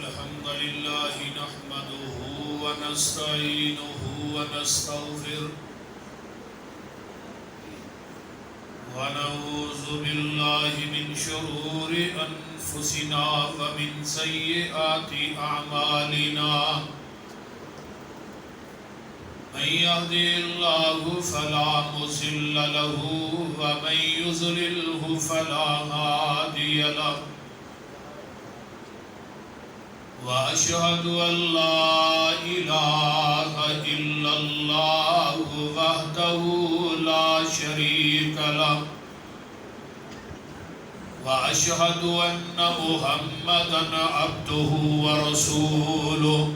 الحمد لله نحمده ونستعينه ونستغفره ونعوذ بالله من شرور أنفسنا ومن سيئات أعمالنا من يهده الله فلا مضل له ومن يضلله فلا هادي له وأشهد أن لا إله إلا الله وحده لا شريك له وأشهد أن محمدا عبده ورسوله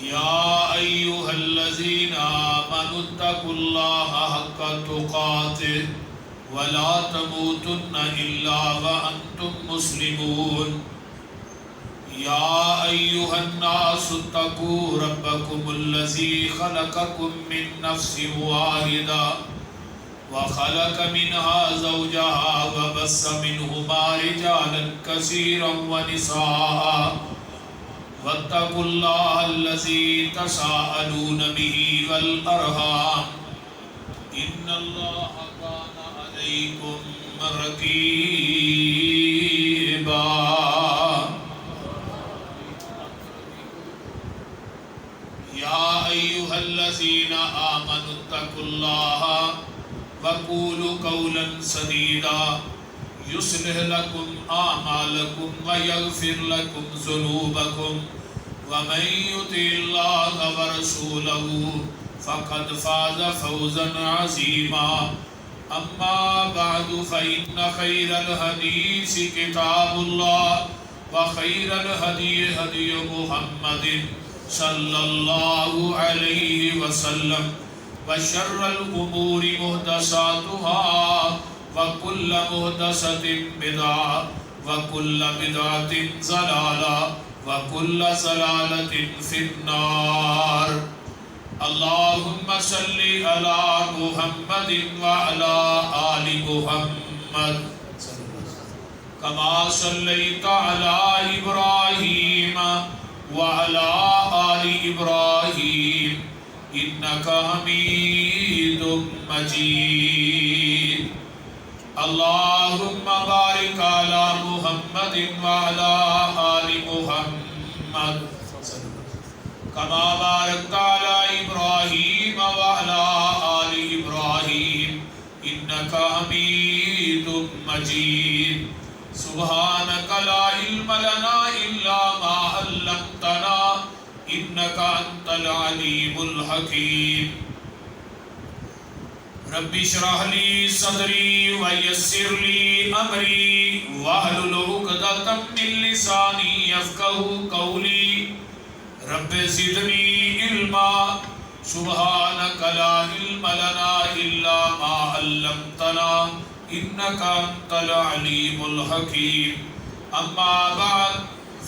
يا أيها الذين آمنوا اتقوا الله حق تقاته ولا تموتن إلا وأنتم مسلمون يا أيها الناس اتقوا ربكم الذي خلقكم من نفس واحدة وخلق منها زوجها وبث منهما رجالا كثيرا ونساء واتقوا الله الذي تساءلون به والأرحام إن الله كان عليكم رقيبا يا أيها الذين آمنوا اتقوا الله وقولوا قولا سديدا يصلح لكم أعمالكم ويغفر لكم ذنوبكم ومن يطع الله ورسوله فقد فاز فوزا عظيما أما بعد فإن خير الحديث كتاب الله وخير الهدي هدي محمد صلى الله عليه وسلم وشر الأمور محدثاتها وكل محدثة بدعة وكل بدعة ضلالة وكل ضلالة في النار اللهم صل على محمد وعلى آل محمد كما صليت على إبراهيم وعلى آل إبراهيم إنك حميد مجيد اللهم بارك على محمد وعلى آل محمد كما باركت على إبراهيم وعلى آل إبراهيم إنك حميد مجيد سبحانك لا علم لنا إلا ما علمتنا إنك أنت العليم الحكيم رب اشرح لي صدري ويسر لي أمري واحلل عقدة من لساني يفقهوا قولي رب زدني علما سبحانك لا علم لنا إلا ما علمتنا إنك أنت العليم الحكيم أما بعد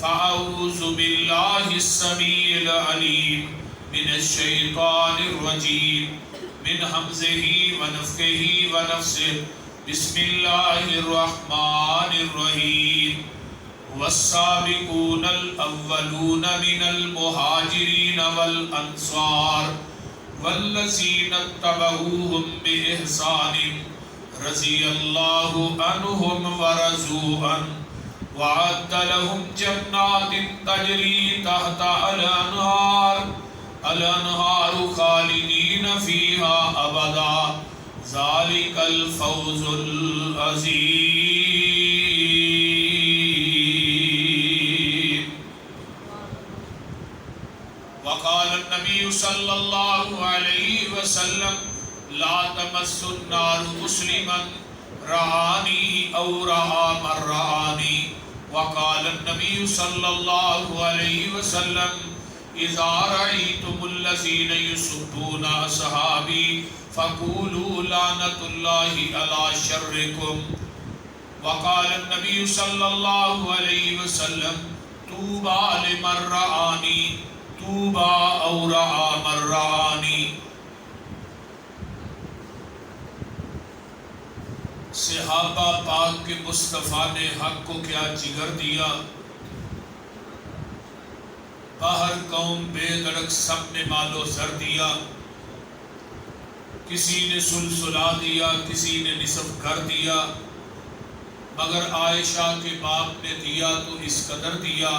فأعوذ بالله السميع العليم من الشيطان الرجيم من همزه ونفخه ونفسه بسم الله الرحمن الرحيم والسابقون الأولون من المهاجرين والأنصار والذين اتبعوهم بإحسان رضي الله عنهم ورضوا عنه وأعد لهم جنات تجري تحتها الأنهار خالدين فيها أبدا ذلك الفوز العظيم وقال النبي صلى الله عليه وسلم لا تمس النار مسلما رآني أو رأى من رآني وقال النبي صلى الله عليه وسلم إذا رأيتم الذين يسبون أصحابي فقولوا لعنة الله على شركم وقال النبي صلى الله عليه وسلم طوبى لمن رآني طوبى أو رأى من رآني صحابہ پاک کے مصطفیٰ نے حق کو کیا جگر دیا، باہر قوم بے دڑک سب نے مال و زر دیا، کسی نے سلسلہ دیا، کسی نے نصف گھر دیا، مگر عائشہ کے باپ نے دیا تو اس قدر دیا،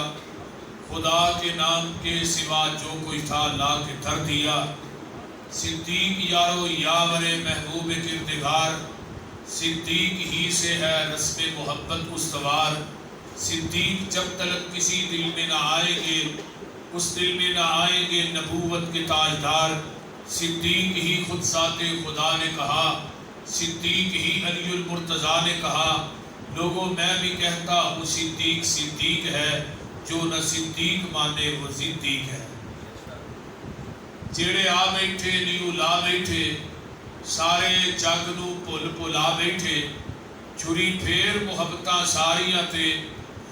خدا کے نام کے سوا جو کوئی تھا لا کے دھر دیا۔ صدیق یارو یاور محبوب کردگار، صدیق ہی سے ہے رسم محبت استوار۔ صدیق جب تلک کسی دل میں نہ آئیں گے، اس دل میں نہ آئیں گے نبوت کے تاجدار۔ صدیق ہی خود ذات خدا نے کہا، صدیق ہی علی المرتضیٰ نے کہا، لوگوں میں بھی کہتا ہوں صدیق صدیق ہے، جو نہ صدیق مانے وہ صدیق ہے۔ جیڑے آ بیٹھے نیو لا بیٹھے، سارے جگ نو بھل بھلا بیٹھے، چھری پھیر محبتاں ساریاں تے،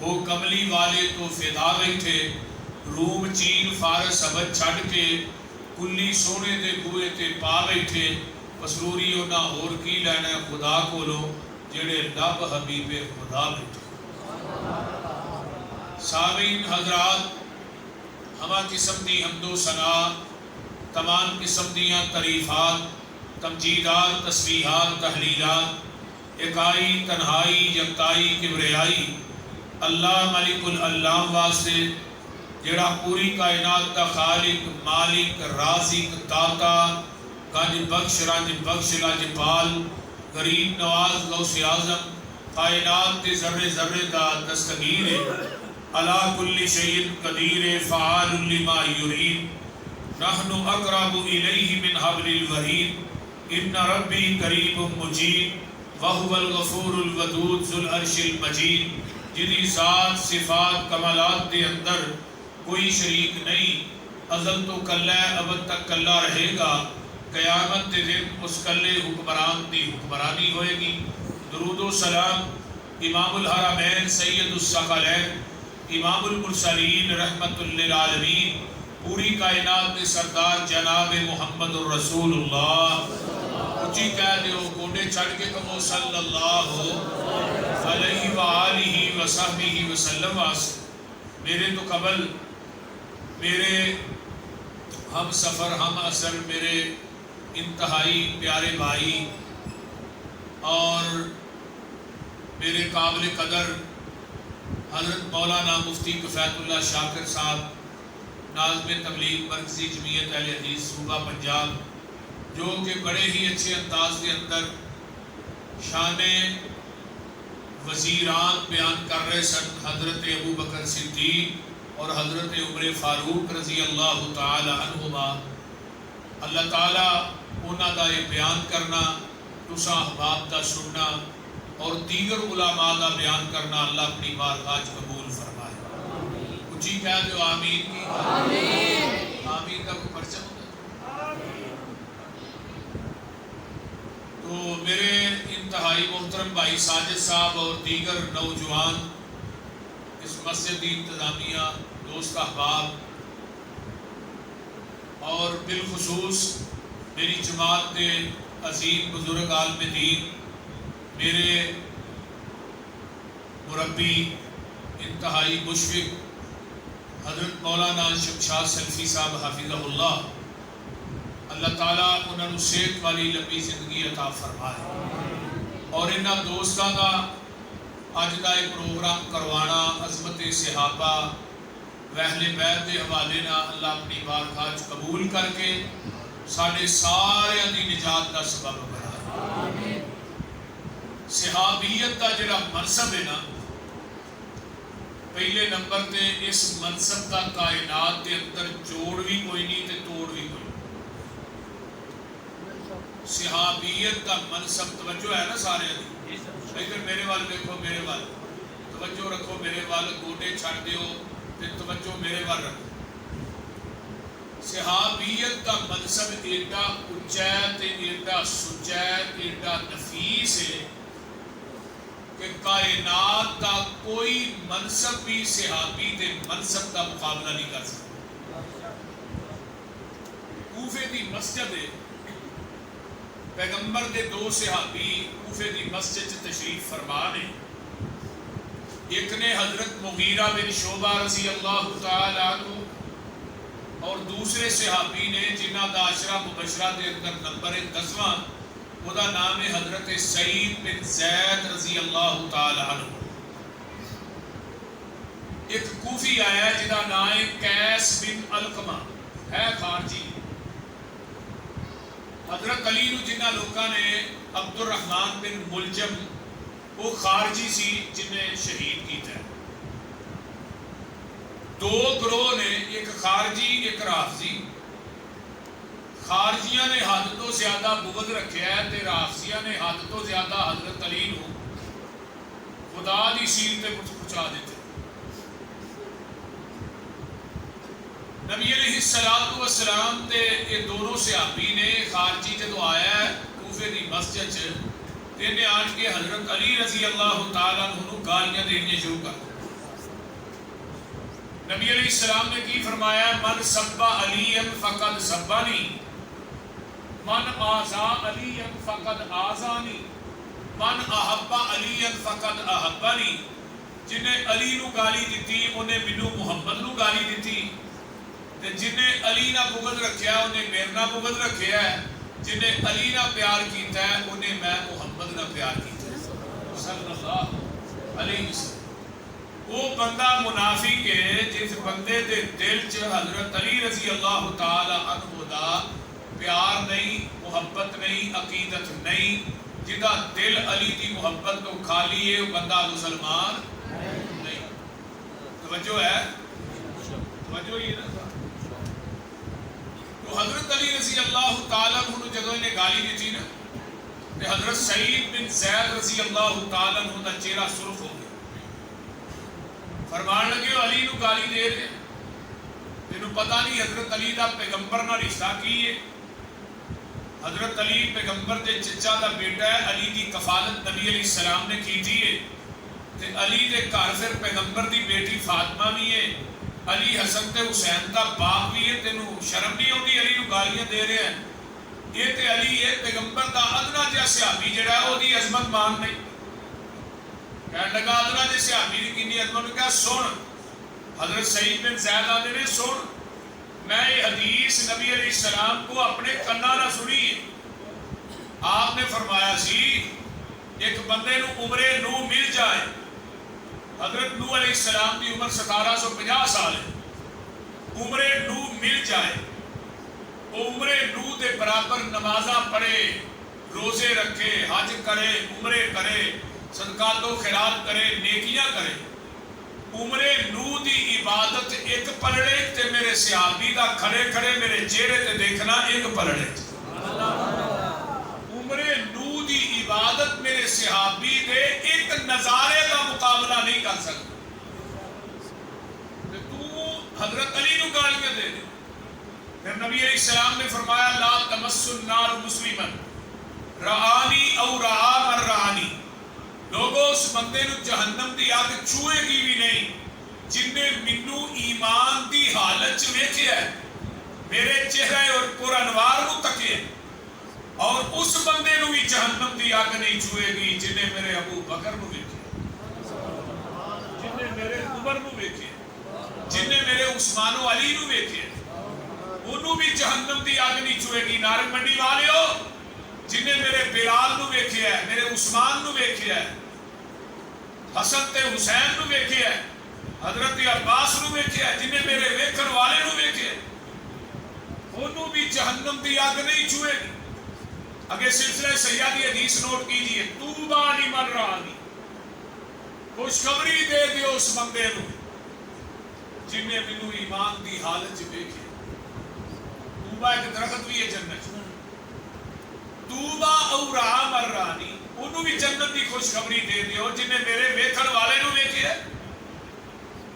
ہو کملی والے تو فدا بیٹھے۔ روم چین فارس ابد چھڑ کے، کلی سونے دے بوئے تے پا بیٹھے۔ مسروری نہ ہور کی لینا خدا کولو، جڑے لب حبیب خدا بیٹھے۔ سامعین حضرات، ہما قسم دی حمد و ثنا، تمام قسم دیاں تعریفات، تمجیدات، تسبیحات، تحلیلات، اکائی تنہائی یکتائی کبریائی اللہ ملک العلام واسطے، جڑا پوری کائنات کا خالق، مالک، رازق، داتا، گنج بخش، رنج بخش، لاجپال، غریب نواز، غوث اعظم، کائنات کے ذرے ذرے دا دستگیر، علی کل شیء قدیر، فعال لما یرید، نحن اقرب الیہ من حبل الورید، ان ربی قریب مجید، وہو الغفور الودود ذو العرش المجید۔ جدی ذات صفات کمالات دے اندر کوئی شریک نہیں، ازل تو کلہ ابد تک کلہ رہے گا، قیامت دے دن اس کلے حکمران دی حکمرانی ہوئے گی۔ درود و سلام امام الحرمین سید الثقلین، امام المرسلین رحمت للعالمین، پوری کائنات کے سردار جناب محمد الرسول اللہ، اچھی کہہ دیو گوڑے چڑھ کے کہو صلی اللہ علیہ وآلہ وصحبہ وسلم۔ میرے تو قبل میرے ہم سفر ہم اثر، میرے انتہائی پیارے بھائی اور میرے قابل قدر حضرت مولانا مفتی کفایت اللہ شاکر صاحب، ناظم تبلیغ مرکزی جمعیت اہل حدیث صوبہ پنجاب، جو کہ بڑے ہی اچھے انداز کے اندر شان وزیران بیان کر رہے سن، حضرت ابو بکر صدیق اور حضرت عمر فاروق رضی اللہ تعالی عنہما۔ اللہ تعالیٰ انہاں دا یہ بیان کرنا، تساں احباب دا سننا اور دیگر علماء دا بیان کرنا اللہ اپنی بارگاہ قبول فرمائے۔ اچھی کہہ دو آمین کی۔ آمین آمین کا کوئی پرچہ ہوتا ہے؟ تو میرے انتہائی محترم بھائی ساجد صاحب اور دیگر نوجوان، اس مسجد انتظامیہ، دوست احباب اور بالخصوص میری جماعت کے عظیم بزرگ عالم دین، میرے مربی انتہائی مشفق حضرت مولانا شمشاد سلفی صاحب حفظہ اللہ، اللہ تعالیٰ انہوں نے صحت والی لمبی زندگی عطا فرمائے، اور انہاں دوستاں دا اج دا ایک پروگرام کروانا عظمت صحابہ اہل بیت دے حوالے نال اللہ اپنی بارگاہ قبول کر کے ساڈے سارے دی نجات دا سبب بنائے۔ صحابیت دا جڑا منصب ہے نا، پہلے نمبر تے اس منصب دا کائنات دے اندر جوڑ بھی کوئی نہیں تے توڑ بھی کوئی نہیں۔ صحابیت دا منصب، توجہ ہے نا سارے دی، لیکن میرے وال دیکھو، میرے وال توجہ رکھو، میرے وال گوٹے چھڑ دیو تے توجہ میرے وال رکھو۔ صحابیت دا منصب ایڈا اچا تے ایڈا سچا، ایڈا نفیس ہے کہ کائنات دا کوئی منصب بھی صحابی دے منصب دا مقابلہ نہیں کر سکتا۔ کوفے دی مسجد ہے، پیغمبر دے دو صحابی کوفے دی مسجد تشریف فرما نے. ایک نے حضرت مغیرہ بن شعبہ رضی اللہ تعالی عنہ اور دوسرے صحابی نے جنہ دا عشرہ مبشرہ دے اندر نمبر 10واں وہ دا نام ہے حضرت سعید بن زید رضی اللہ تعالی عنہ. ایک کوفی آیا ہے جدا نام ہے قیس بن علقمہ ہے خارجی. حضرت علی نو جنہ لوکاں نے عبد الرحمن بن ملجم وہ خارجی سی جنہیں شہید کیتا ہے. دو گروہ نے ایک خارجی ایک رافضی. خارجیاں نے حد تو زیادہ بغض رکھیا ہے تے رافضیاں نے حد تو زیادہ حضرت علی نو خدا دی سیل تے پہنچا دیتے. نبی علیہ الصلوۃ والسلام تے یہ دونوں صحابی نے خارجی جدو آیا ہے کوفے دی مسجد چ تے نے آن کے حضرت علی رضی اللہ تعالیٰ عنہ گالیاں دینی شروع کر. نبی علیہ السلام نے کی فرمایا من سب علی فقد سبانی من آزا علی فقد آزانی من احب علی فقد احبانی. جنہیں علی نو گالی دیتی انہیں منو محمد نو گالی دیتی تے جنہیں علی نہ بغض رکھیا انہیں میرے نہ بغض رکھیا ہے. جنہیں علی نہ پیار کیتا ہے انہیں میں محمد نہ پیار کیتا ہے صلی اللہ علیہ وسلم. وہ بندہ منافق ہے جس بندے دے دل چ حضرت علی رضی اللہ تعالی عنہ دا پیار نہیں محبت نہیں عقیدت نہیں جدا دل علی دی محبت تو خالی ہے وہ بندہ مسلمان نہیں. توجہ ہے توجہ یہ نا. تو حضرت علی رضی اللہ تعالیٰ عنہ جگہ نے گالی دی تھی نا کہ حضرت سعید بن زید رضی اللہ تعالیٰ عنہ دا چہرہ سرخ ہو گیا. فرمان لگے علی نو گالی دے رہے تینوں پتہ نہیں حضرت علی دا پیغمبر نہ رشتہ کی ہے. حضرت علی پیغمبر دے چچا دا بیٹا ہے. علی دی کفالت نبی علیہ السلام نے کی تھی ہے تے علی دے گھر پھر پیغمبر دی بیٹی فاطمہ بھی ہے. علی حسن تے حسین دا باپ بھی ہے. تینوں شرم نہیں ہوتی علی نو گالیاں دے رہے ہیں. یہ تے علی ہے پیغمبر دا ادنا جہا صحابی جڑا ہے وہ دی عظمت مان نہیں. کہنے لگا ادنا جہا صحابی دی کتنی عظمت. کہا سن حضرت سعید بن زید آدھے نے سن میں یہ حدیث نبی علیہ السلام کو اپنے کنا نہ سنی ہے. آپ نے فرمایا سی ایک بندے نو عمر نو مل جائے. حضرت نوح علیہ السلام کی عمر 1750 سال ہے. عمر نوح مل جائے وہ عمر نوح دے برابر نمازاں پڑھے روزے رکھے حج کرے عمرے کرے صدقات و خیرات کرے نیکیاں کرے. عمر نوح دی عبادت ایک پلڑے تے میرے صحابی دا کھڑے کھڑے میرے چہرے تے دیکھنا ایک پلڑے. عمر نوح دی عبادت میرے صحابی دے ایک نظارے کا مقابلہ نہیں کر سکتا. تو حضرت علی نو گالیاں دے دے. پھر نبی علیہ السلام نے فرمایا لا تمس النار مسلما رعانی او رعا من رعانی. لوگوں اس بندے نو جہنم دی آگ چھوئے گی بھی نہیں جن نے منو ایمان دی حالت چ ویکھیا ہے میرے چہرے اور قرآنوار نو تکے اور اس بندے نو بھی جہنم دی آگ نہیں چھوئے گی جن نے میرے ابو بکر نو ویکھیا جن نے میرے عمر نو ویکھیا جن نے میرے عثمان و علی نو ویکھیا انہوں بھی جہنم دی آگ نہیں چھوئے گی. نارنگ منڈی والے ہو جن نے میرے بلال نو ویکھیا ہے میرے عثمان نو ویکھیا ہے حسن تے حسین نو ویکھیا ہے حضرت عباس نو ویکھیا ہے جن نے میرے ویکھن والے نو ویکھیا ہے انہوں بھی جہنم دی آگ نہیں چھوئے گی. اگے سلسلہ سیادی حدیث نوٹ کیجئے توبہ لمن رعانی خوشخبری دے دیو اس بندے نو جن نے منو ایمان دی حالت ویکھیا. توبہ ایک درخت بھی ہے جنت. توبہ او رعا من رعانی انہوں بھی جنت دی خوشخبری دے دیو جن نے میرے ویکھن والے نو ویکھیا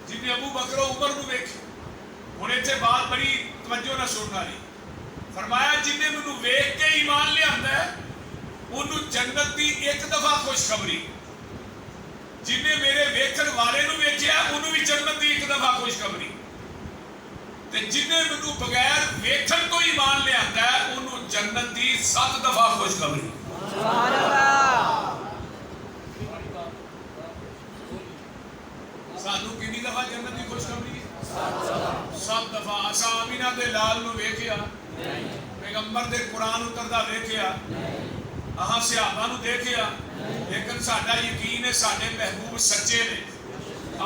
جن نے ابو بکر و عمر نو ویکھیا. ہن ایتھے بات بڑی توجہ نہ سننا نہیں. فرمایا جن نے مینوں ویکھ کے ایمان لے آندا ہے انہوں جنت دی ایک دفعہ خوشخبری جن نے میرے ویکھن والے نو ویکھیا انہوں بھی جنت دی ایک دفعہ خوشخبری. تے جنہیں مینوں بغیر ویکھن تو ایمان لے آتا ہے انہوں جنت دی 7 دفعہ خوشخبری. سبحان اللہ. سانوں کتنی دفعہ جنت دی خوشخبری؟ 7 دفعہ. اساں آمینہ دے لال نو ویکھیا پیغمبر دے قرآن اتردا ویکھیا اہاں صحابہ نو دیکھیا لیکن ساڈا یقین ہے ساڈے محبوب سچے نے.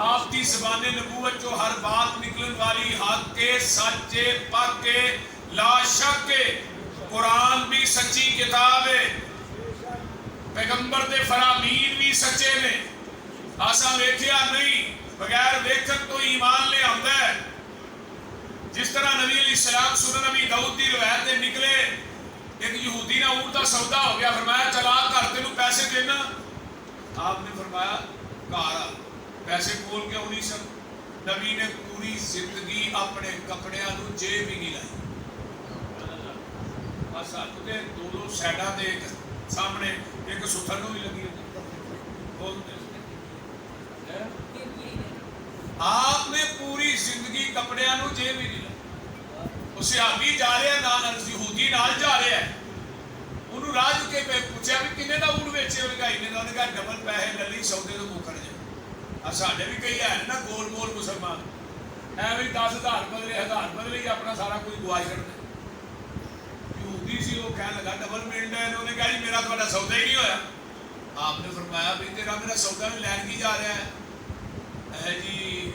آپ کی زبان نبوت جو ہر بات نکلن والی حق کے سچے پاک کے لا شک کے. قرآن بھی سچی کتاب ہے پیغمبر دے فرامین بھی سچے نے. آسا ویکھیا نہیں بغیر ویکھن تو ایمان لے آندا ہے. جس طرح نبی علیہ السلام سنن نبی داؤد دی روایت سے نکلے ایک یہودی نہ اونٹ کا سودا ہو گیا. فرمایا چلا گھر تینوں پیسے دینا. آپ نے فرمایا گھر آ پیسے کھول کے نہیں سن. نبی نے پوری زندگی اپنے کپڑیاں نو جیب ہی نہیں لائی. بس آپ کے دو سائڈاں دے سامنے ایک ستھر نو بھی لگی آپ نے پوری زندگی کپڑیاں نو جیب ہی نہیں لائی. وہ صحابی جا رہے ہیں یہودی نال جا رہے ہیں انہوں راج کے پوچھا بھی کنے دا اونٹ ویچے انہوں نے کہا انہیں. انہوں نے کہا ڈبل پیسے للی سودے تو موکر جائے. ساڈے بھی کئی ہے نا گول مول مسلمان ایویں 10,000 بدلے 1000 بدلے ہی اپنا سارا کچھ گوا چڑھتے. یہودی سی وہ کہنے لگا ڈبل ملنا ہے. انہوں نے کہا جی میرا تھوڑا سودا ہی نہیں ہویا. آپ نے فرمایا بھی تیرا میرا سودا میں لین کی جا رہا ہے جی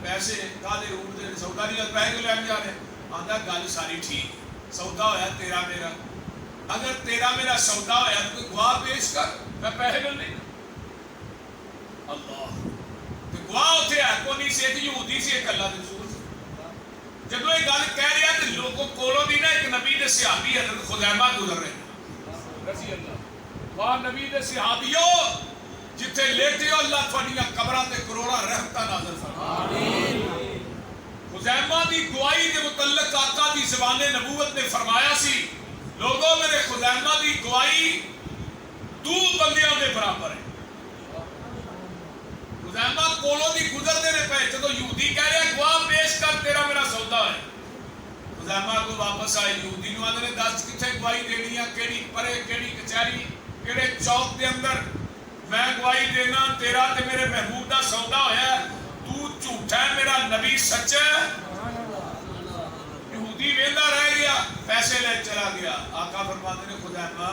پیسے کالے اونٹ دے سودا نہیں پیسے کیوں لین جا رہے ہیں. آندا گل ساری ٹھیک سودا ہویا تیرا میرا. اگر تیرا میرا سودا ہویا تو کوئی گواہ پیش کر میں پیسے لے لیں. اللہ گواہ اتنے ہے کو نہیں سی ایک یہودی سی ایک اللہ کے رسول سی. جب یہ گل کہہ رہا تو لوگوں کولوں بھی نا ایک نبی دے صحابی حضرت خزیمہ گزر رہے ہیں رضی اللہ. واہ نبی دے صحابیو جتھے لیٹے ہو اللہ تھوڑیاں قبراں تے کروڑاں رحمتاں نازل فرمائے. خزیمہ دی گواہی کے متعلق آقا دی زبان نبوت نے فرمایا سی لوگوں میرے خزیمہ دی گواہی 2 بندیاں دے برابر ہے. خزیمہ کولوں دی گزرتے نے پہ جدو یہودی کہہ رہے ہیں گواہ پیش کر تیرا میرا سودا ہے. خزیمہ کو واپس آئے یہودی نو آدھے دس کتنے گواہی دینی ہے کیڑی پرے کیڑی کچہری کیڑے چوک دے اندر میں گواہی دینا تیرا تے میرے محبوب دا سودا ہویا ہے. تو جھوٹا ہے میرا نبی سچا ہے. یہودی ویندا رہ گیا پیسے لے چلا گیا. آقا فرماتے نے خزیمہ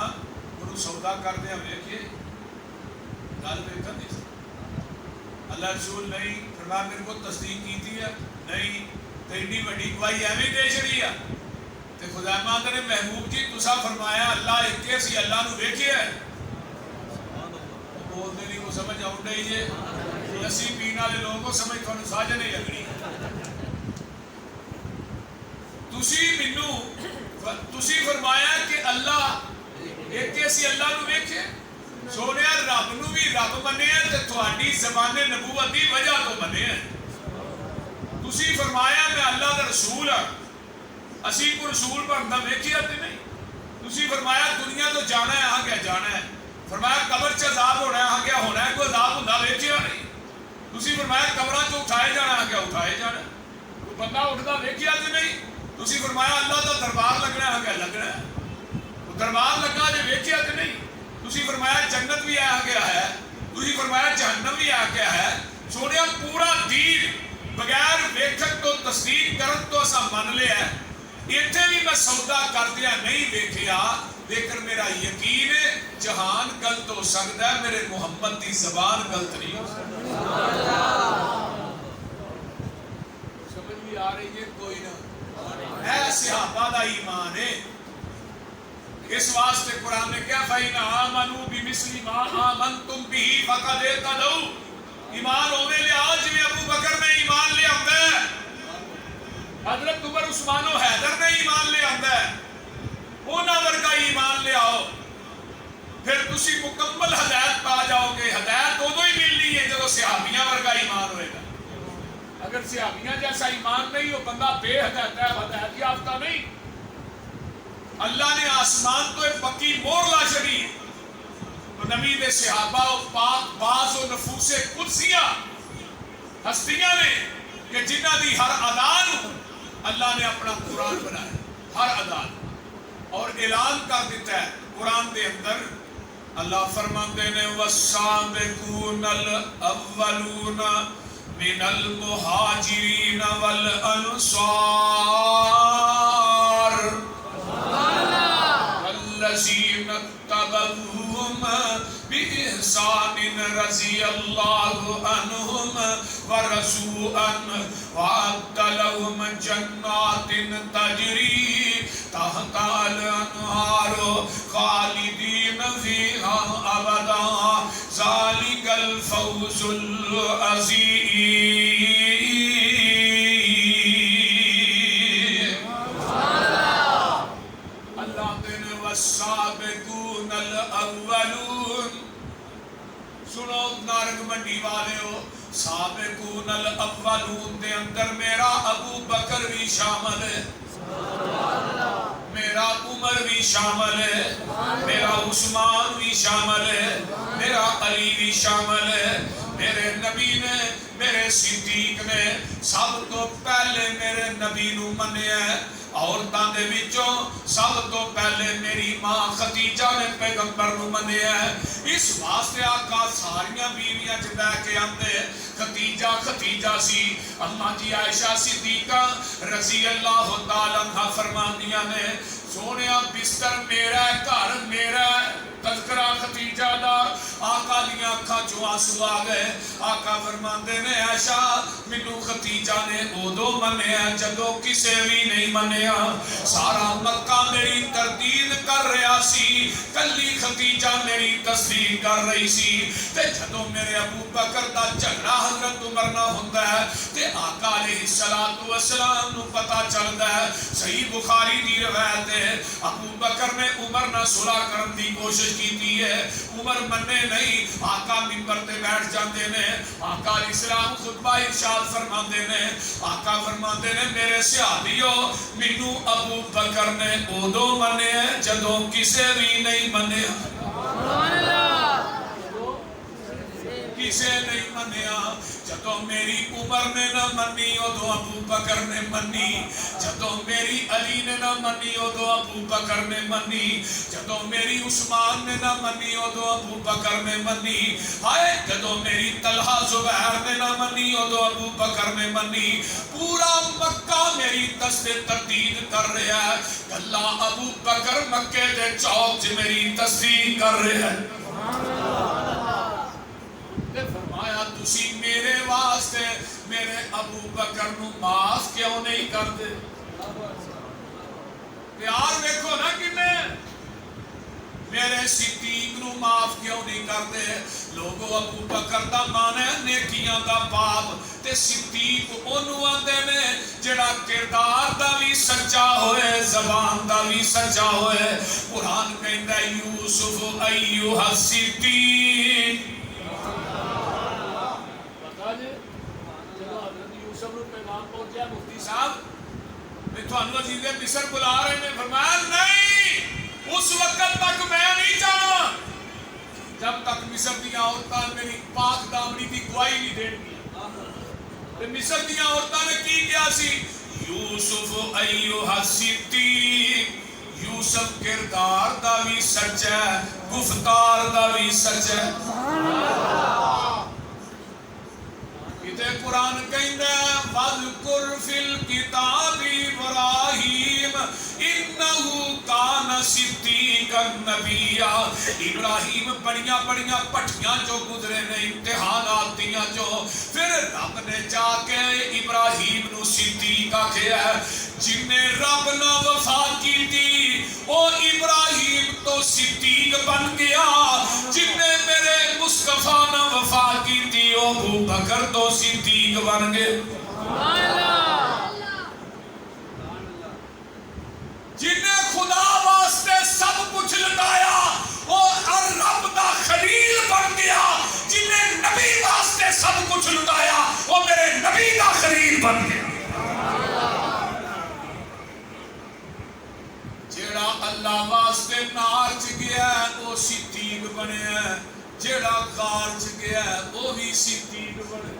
انہوں سودا کر دیا ویکھیے گل ویکھن دی اللہ رسول نہیں. فرمایا میرے کو تصدیق کی تھی ہے نہیں تو اتنی بڑی گواہی ایویں دے چڑی ہے. تے خزیمہ نے محبوب جی تسا فرمایا اللہ ایک سی اللہ نو ویکھیا ہے. بولتے نہیں کو سمجھ آؤں ڈائی جے لسی پین والے لوگوں کو سمجھ تھوڑا ساجھ نہیں لگنی. تسی مینوں تسی فرمایا کہ اللہ ایک سی اللہ نو ویکھے. سونے رب نو بھی رب منیا تے تہاڈی زبان نبوت دی وجہ تو منیا. تسی فرمایا میں اللہ دا رسول ہاں اسی کو رسول بندا ویکھیا تے نہیں. تسی فرمایا دنیا تو جانا ہے ہاں کیا جانا ہے. فرمایا قبر چ عذاب ہونا ہے ہاں کیا ہونا ہے. کوئی عذاب ہوندا ویکھیا نہیں. تسی فرمایا قبراں چ اٹھائے جانا ہاں کیا اٹھائے جانا. کوئی بندہ اٹھدا ویکھیا تے نہیں. تسی فرمایا اللہ دا دربار لگنا ہے ہاں کیا لگنا ہے. وہ دربار لگا جے ویکھیا تے نہیں. تسی فرمایا جنت بھی آ گیا ہے. تسی فرمایا جہنم بھی آ گیا ہے. سونیا پورا دین بغیر ویکھن تو تصدیق کرن تو اسا من لیا ہے. اتنے بھی میں سودا کردیا نہیں ویکھیا لیکن میرا یقین ہے جہان غلط ہو سکتا ہے میرے محمد دی زبان غلط نہیں ہو سکتی. سمجھ بھی آ رہی ہے کوئی نہ اے صحابہ دا ایمان ہے. اس واسطے قرآن نے کیا فَإِنْ آمَنُوا بِمِثْلِ مَا آمَنْتُمْ بِهِ فَقَدْ اهْتَدَوْا. ایمان ہونے لے آج میں ابو بکر نے ایمان لے آتا ہے. حضرت عمر عثمان و حیدر نے ایمان لے آتا ہے. اونا ورگا ایمان لے آؤ پھر تسی مکمل ہدایت پا جاؤ گے. ہدایت ادو ہی ملنی ہے جب صحابیاں ورگا ایمان ہوئے گا. اگر صحابیاں جیسا ایمان نہیں ہو بندہ بے ہدایت ہے ہدایت یافتہ نہیں. اللہ نے آسمان تو ایک پکی مور لا چڑی تو نبی دے صحابہ و پاک باز و نفوس قدسیاں ہستیاں نے کہ جنہ دی ہر ادان اللہ نے اپنا قرآن بنایا ہر اذان اور اعلان کر دیتا ہے قرآن دے اندر اللہ فرماتے نے والسابقون الاولون من المہاجرین والانصار والذین اتبعوہم بإحسان رضی اللہ عنہم ورضوا عنہ وأعد لهم جنات تجری تحت الانہار خالدین فیہا ابدا ذالک الفوز العظیم اللہ نے والسابقون الاولون سنو نارنگ منڈی والے ہو سابقون الاولون دے اندر میرا ابو بکر بھی شامل ہے میرا عمر بھی شامل ہے میرا عثمان بھی شامل ہے میرا علی بھی شامل ہے میرے نبی نے میرے صدیق نے سب تو پہلے میرے نبی نو منیا ہے عورتاں دے وچوں سب تو پہلے میری ماں خدیجہ نے پیغمبر نو منیا ہے اس واسطے آقا ساریاں بیویاں چ بیٹھ کے آندے خدیجہ سی اماں جی عائشہ صدیقہ رضی اللہ تعالی عنہا فرماندیاں نے سونیا بستر میرا ہے گھر میرا ہے تذکرہ خدیجہ دا آقا دیاں اکھاں چوں آنسو آ گئے آقا فرماندے نے عائشہ مینوں خدیجہ نے اودو منیا جدو کسے بھی نہیں منیا سارا مکہ میری تردید کر رہا سی کلی خدیجہ میری تصدیق کر رہی سی تے جدو میرے ابو بکر دا جھگڑا حضرت عمر نہ ہوندا ہے تے آقا علیہ السلام نو پتہ چلدا ہے صحیح بخاری دی روایت ہے ابو بکر نے عمر نہ صلح کرن دی کوشش کیتی ہے عمر مننے نہیں آقا منبر تے بیٹھ جاندے نے آقا علیہ السلام خطبہ ارشاد فرماندے نے آقا فرماندے نے میرے صحابیو مینوں ابو بکر نے اودو منیا جدوں کسے بھی نہیں منیا سبحان اللہ کسے نہیں منیا جدوں میری عمر نے نہ منی ادو ابو بکر نے منی جدوں میری علی نے نہ منی ادو ابو بکر نے منی جدوں میری عثمان نے نہ منی ادو ابو بکر نے منی ہائے جدوں میری طلحہ زبیر نے نہ منی ادو ابو بکر نے منی پورا مکہ میری تردید کر رہا ہے اللہ ابو بکر مکے دے چوک چ میری تصدیق کر رہا ہے فرمایا تسی میرے واسطے میرے ابو بکر نو معاف کیوں نہیں کرتے پیار دیکھو نا کنے میرے صدیق نو معاف کیوں نہیں کرتے لوگو ابو بکر دا مانا ہے نیکیاں دا باپ تے صدیق انہوں آندے نے جڑا کردار دا بھی سچا ہوئے زبان دا بھی سچا ہوئے قرآن کہندہ یوسف ایوہ الصدیق مفتی صاحب میں تھانوں عزیز مصر بلا رہے ہیں فرمایا نہیں اس وقت تک میں نہیں جانا جب تک مصر دیا عورتاں میری پاک دامنی کی گواہی نہیں دین گی مصر دیا عورتاں نے کی کیا سی یوسف ایوہ الصدیق یوسف کردار دا بھی سچ ہے گفتار دا بھی سچ ہے قرآن کہندہ وَذْكُرْ فِي الْكِتَابِ إِبْرَاهِيمَ إِنَّهُ كَانَ صِدِّيقًا نَبِيًّا ابراہیم بڑیاں پٹھیاں جو گزرے نے امتحانات دیاں جو پھر رب نے جا کے ابراہیم نو صدیق آکھیا ہے جن نے رب نہ وفا کی تھی او ابراہیم تو صدیق بن گیا جن نے میرے مصطفیٰ نہ وفا کی تھی او ابو بکر تو صدیق بن گئے جن نے خدا واسطے سب کچھ لٹایا اور رب دا خلیل بن گیا جن نے نبی واسطے سب کچھ لٹایا وہ میرے نبی دا خلیل بن گیا جیڑا اللہ واسطے نار چ گیا ہے وہ صدیق بنے ہے جیڑا غار چ گیا ہے وہ بھی صدیق بنے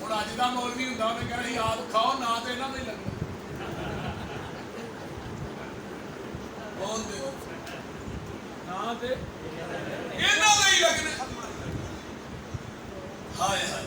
ਹੁਣ ਅੱਜ ਦਾ ਮੌਲਵੀ ਹੁੰਦਾ ਉਹਨੇ ਕਹਿਣਾ ਸੀ ਆਪ ਖਾਓ ਨਾ ਤੇ ਇਹਨਾਂ ਦਾ ਹੀ ਲੱਗਣਾ ਬੋਲਦੇ ਨਾ ਤੇ ਇਹਨਾਂ ਦਾ ਹੀ ਲੱਗਣਾ। ਹਾਏ ਹਾਏ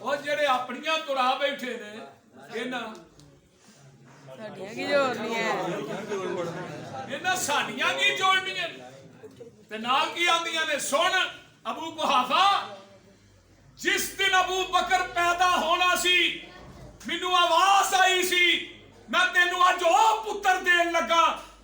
ਉਹ ਜਿਹੜੇ ਆਪਣੀਆਂ ਤੁਰਾ ਬੈਠੇ ਨੇ ਇਹਨਾਂ ਸਾਡੀਆਂ ਕੀ ਜੋੜਨੀਆਂ, ਇਹਨਾਂ ਸਾਡੀਆਂ ਕੀ ਜੋੜਨੀਆਂ। ਤੇ ਨਾਲ ਕੀ ਆਂਦੀਆਂ ਨੇ, ਸੁਣ ਅਬੂ ਕੁਹਾਫਾ, ਜਿਸ ਦਿਨ ਅਬੂ ਬਕਰ ਪੈਦਾ ਹੋਣਾ ਸੀ ਮੈਨੂੰ ਆਵਾਜ਼ ਆਈ ਸੀ, ਮੈਂ ਤੈਨੂੰ ਅੱਜ ਉਹ ਪੁੱਤਰ ਦੇਣ ਲੱਗਾ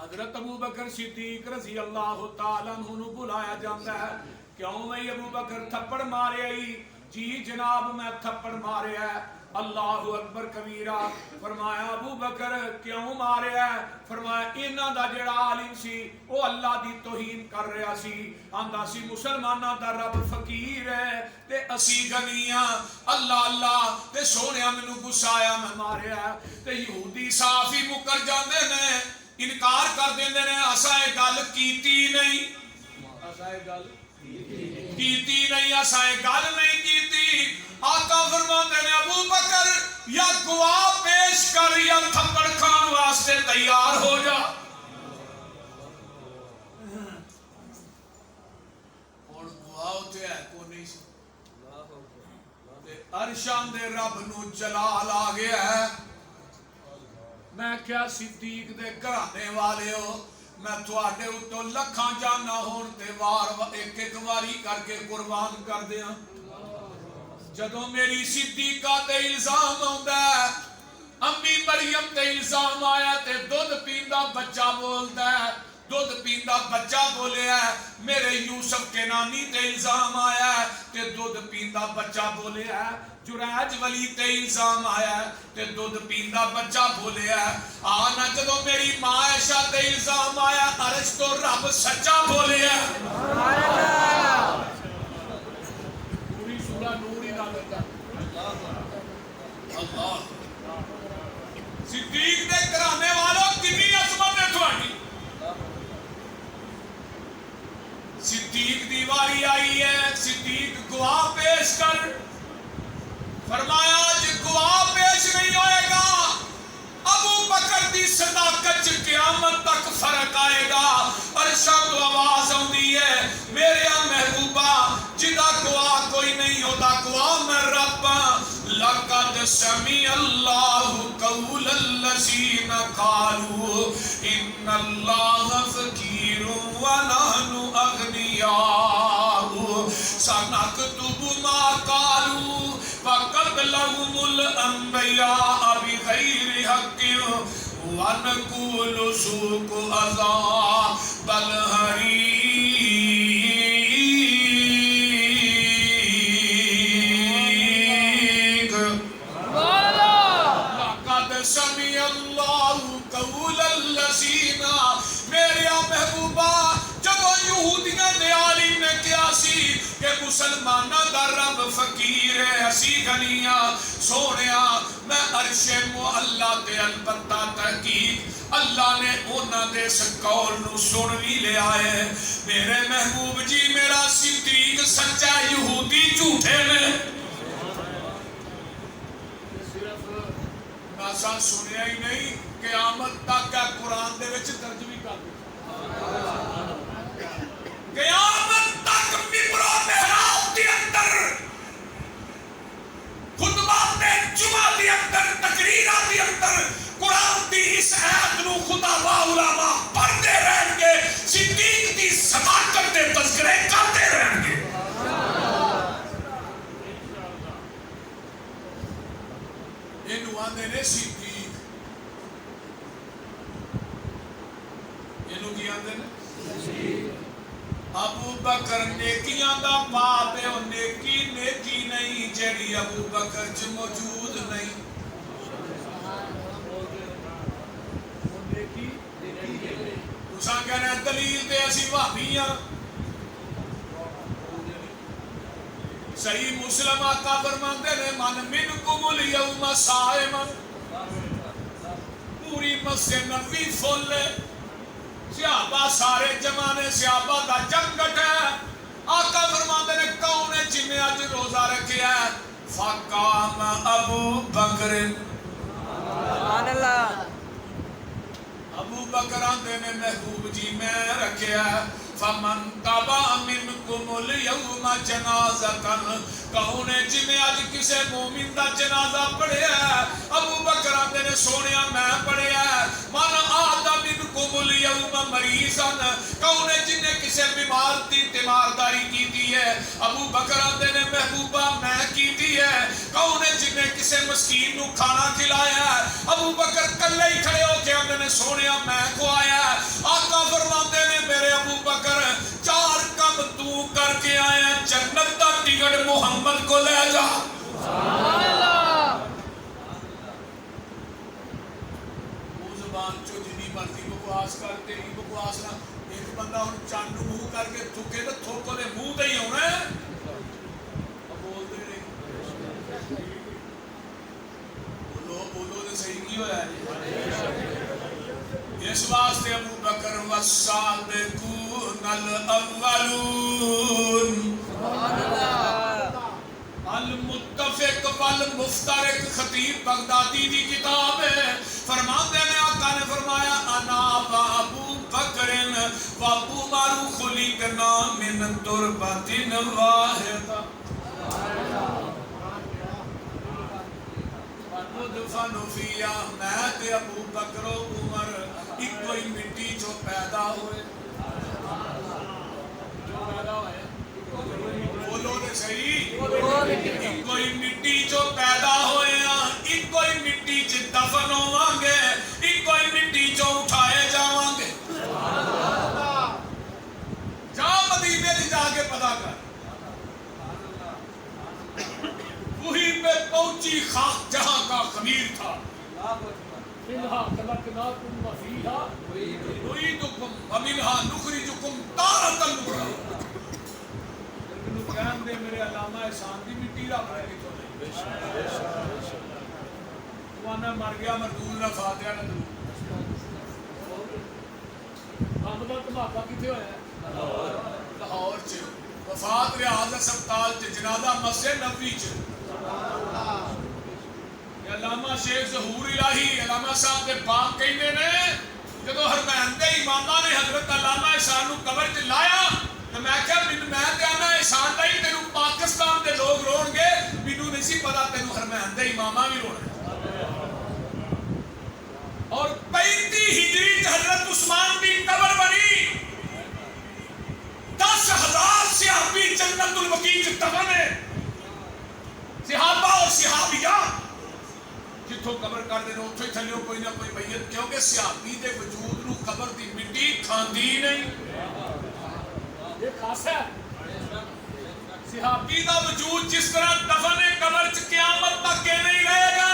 حضرت ابو بکر صدیق رضی اللہ تعالیٰ عنہ نو بلایا جاتا ہے. کیوں میں ابو بکر تھپڑ مارے آئی؟ جی جناب میں تھپڑ مارے ہے. اللہ اکبر کبیرہ. فرمایا ابو بکر کیوں مارے ہے؟ فرمایا انہاں دا جڑا عالم سی وہ اللہ دی توہین کر رہا سی. آندا سی مسلماناں دا رب فقیر ہے تے اسی غنیاں. اللہ اللہ تے سونیا مینوں غصہ آیا میں ماریا. تے یہودی صاف ہی مکر جاندے نے, انکار کر دیندے نے اساں اے گل کیتی نہیں, اساں اے گل کیتی نہیں, اساں اے گل نہیں کیتی. آقا فرماندے نے ابو بکر یا گواہ پیش کر یا تھپڑ کھان واسطے تیار ہو جا. اور گواہ تے ہے کو نہیں سی. عرشاں دے رب نو جلال آ گیا ہے. میں کیا صدیق دے گھرانے والے ہو, میں تواڈے اتوں لکھاں جانا ہون تے وار ایک ایک واری کر کے قربان کر دیاں. جدوں میری صدیقہ تے الزام آندا ہے, امی مریم تے الزام آیا تے دودھ پیندا بچہ بولدا ہے, دودھ پیندا بچہ بولیا ہے. میرے یوسف کے نانی تے الزام آیا ہے تے دودھ پیندا بچہ بولیا ہے. جریج ولی تے الزام آیا ہے تے دودھ پیندا بچہ بولیا ہے. آنا جدوں میری ماں عائشہ تے الزام آیا عرش تو رب سچا بولیا ہے. پوری سورہ نور ہی نہ لگا. اللہ صدیق دے گھرانے والوں کتنی عظمت ہے تھوڑی. صدیق دی واری آئی ہے, صدیق گواہ پیش کر. فرمایا جی گواہ پیش نہیں ہوئے گا ابو بکر دی صداقت قیامت تک فرق آئے گا. عرشاں تو آواز آندی ہے میرے محبوبہ جدا گواہ کوئی نہیں ہوتا, گواہ میں رب. لقد سمع اللہ قول الذین قالوا ان اللہ فقیر ونحن اغنیاء سنکتب ما قالوا وقتلهم الانبیاء بغیر حق ونقول ذوقوا عذاب الحریق. سمیع اللہ قول الذین. میرے محبوبہ جدو یہودیاں دے عالم نے کیا سی کہ مسلمانہ دا رب فقیر ہے اسی غنیاں. سونیا میں عرش معلا تے البتہ تحقیق اللہ نے اونا دے اس قول نو سن بھی لے آئے. میرے محبوب جی میرا صدیق سچا یہودی جھوٹے میں آسان سنیا ہی نہیں قیامت تک ہے قرآن دے وچ درج بھی کر دیا. قیامت تک ممبر و محراب دے اندر خطبات دے جمعہ دے اندر تقریرات دے اندر قرآن دی اس آیت نو خدا و علماء پڑھتے رہیں گے, صدیق دی صداقت دے تذکرے کرتے رہیں گے. اینو آندے نے صدیق, اینو کی آندے نے ابو بکر نیکیاں دا باپ ہے. نیکی نیکی نہیں جیڑی ابو بکر چ موجود نہیں. تساں کہنا دلیل تے اسی وہابی ہاں. صحیح مسلم آقا فرماندے نے من منکم الیوم صائما. پوری مسجد نبوی فل ہے, صحابہ سارے جمانے صحابہ دا جنگٹ ہے. آقا فرماندے نے کون ہے جن نے اج روزہ رکھیا ہے؟ فقام ابو بکر. سبحان اللہ. ابو بکر آندے نے محبوب جی میں رکھیا ہے. فمن تبع منکم اليوم جنازہ. کون ہے جن نے اج کسے مومن دا جنازہ پڑھیا ہے؟ ابو بکر آندے نے سونیا میں پڑھیا ہے. من آدم منکم اليوم مریضا. کون ہے جن نے کسے بیمار دی تیمارداری کیتی ہے؟ ابو بکر آندے نے محبوبہ میں کیتی ہے. کون ہے جن نے کسے مسکین نو کھانا کھلایا ہے؟ ابو بکر کلے ہی کھڑے ہو کے آندے نے سونیا میں کھوایا ہے. چنڈی گڑھ محمد کو لے جا. وہ زبان چو جنی مرضی بکواس کر تیری بکواس نہ ایک بندہ ہوں چند منہ کر کے تھکے تو تھوکو دے منہ تے ہی ہونا ہے. بول دے رہے بولو دے صحیح کی ہویا ہے. اس واسطے ابو بکر والسابقون الاولون المتفق والمفترق خطیب بغدادی دی کتاب ہے. فرماتے ہیں آقا نے فرمایا انا و ابو بکر و عمر خلقنا من تربۃ واحدہ ودفن فیہا. میں تے ابو بکر و عمر ایک کوئی مٹی جو پیدا ہوئے. بولو دے صحیح. ایک کوئی مٹی جو پیدا ہوئے ہیں, ایک کوئی مٹی چ دفن ہوواں گے, ایک کوئی مٹی جو اٹھائے جاواں گے. جا مدینے دی جا کے پتہ کر. وہیں پہ پہنچی خاک جہاں کا خمیر تھا. منہا خلقناکم وفیہا نعیدکم ومنہا نخرجکم تارۃ اخری. کہن دے میرے علامہ احسان دی مٹی رکھ رہے تو نہیں. وانا مر گیا مردود نہ فاتحہ نہ درود. بم دا دھماکہ کتنے ہویا ہے؟ لاہور چ. وفات ریاض ہسپتال چ. جنازہ مسجد نبوی چ. علامہ شیخ ظہور الہی علامہ صاحب دے پاک کہندے نے جدو حرمین دے اماماں نے حضرت علامہ احسان نو قبر چ لایا تو میں کہا میں تے آنا احسان لائی تینو پاکستان دے لوگ رون گے, مینوں نہیں سی پتا تینو حرمین دے اماماں بھی رون گے. اور 35 ہجری حضرت عثمان دی قبر بنی. 10,000 صحابی جنت البقیع چ دفن ہے. صحابہ اور صحابیات جتوں قبر کر دے اتوں ہی تھلیو کوئی نہ کوئی میت, کیونکہ صحابی دے وجود نو قبر دی مٹی کھاندی نہیں. یہ خاص ہے صحابی دا وجود جس طرح دفن قبر چ قیامت تک کے نہیں رہے گا.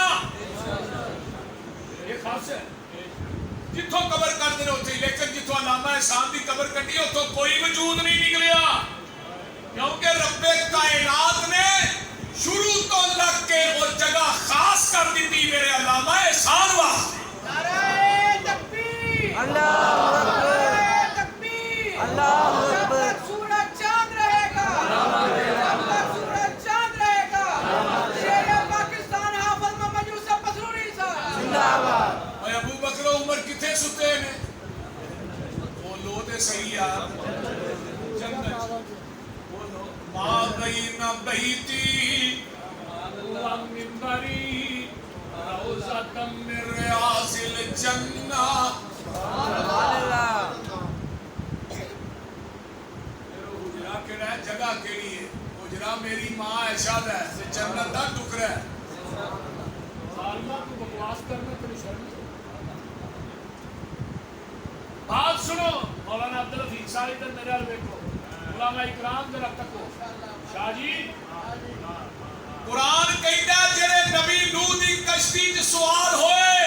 یہ خاص ہے جتوں قبر کر دے اتوں ہی. لیکن جتوں علامہ احسان دی قبر کٹی اتوں کوئی وجود نہیں نکلیا, کیونکہ رب کائنات نے شروع تو لگ کے وہ جگہ خاص کر دیتی میرے علامہ احسان واسطے. نعرہ تکبیر, اللہ نعرہ تکبیر, اللہ جب تک سورج چاند رہے گا, جب تک سورج چاند رہے گا. شیر پاکستان حافظ محمد یوسف پسروری صاحب زندہ باد. اے ابو بکر و عمر کتنے ستے نے؟ بولو تے صحیح یار. جنت بولو. ما بین بیتی و منبری روضۃ من ریاض الجنہ. حجرہ کیڑا ہے, جگہ کیڑی ہے؟ حجرہ میری ماں عائشہ دا ہے, جنت دا ٹکڑا ہے. ظالمہ کو بکواس کرنا تو شرم. بات سنو, مولانا عبدالحفیظ صاحب ادھر میرے حال دیکھو, علماء اکرام ذرا تکو. شاہ جی قرآن کہتا ہے جڑے نبی نوح دی کشتی چ سوار ہوئے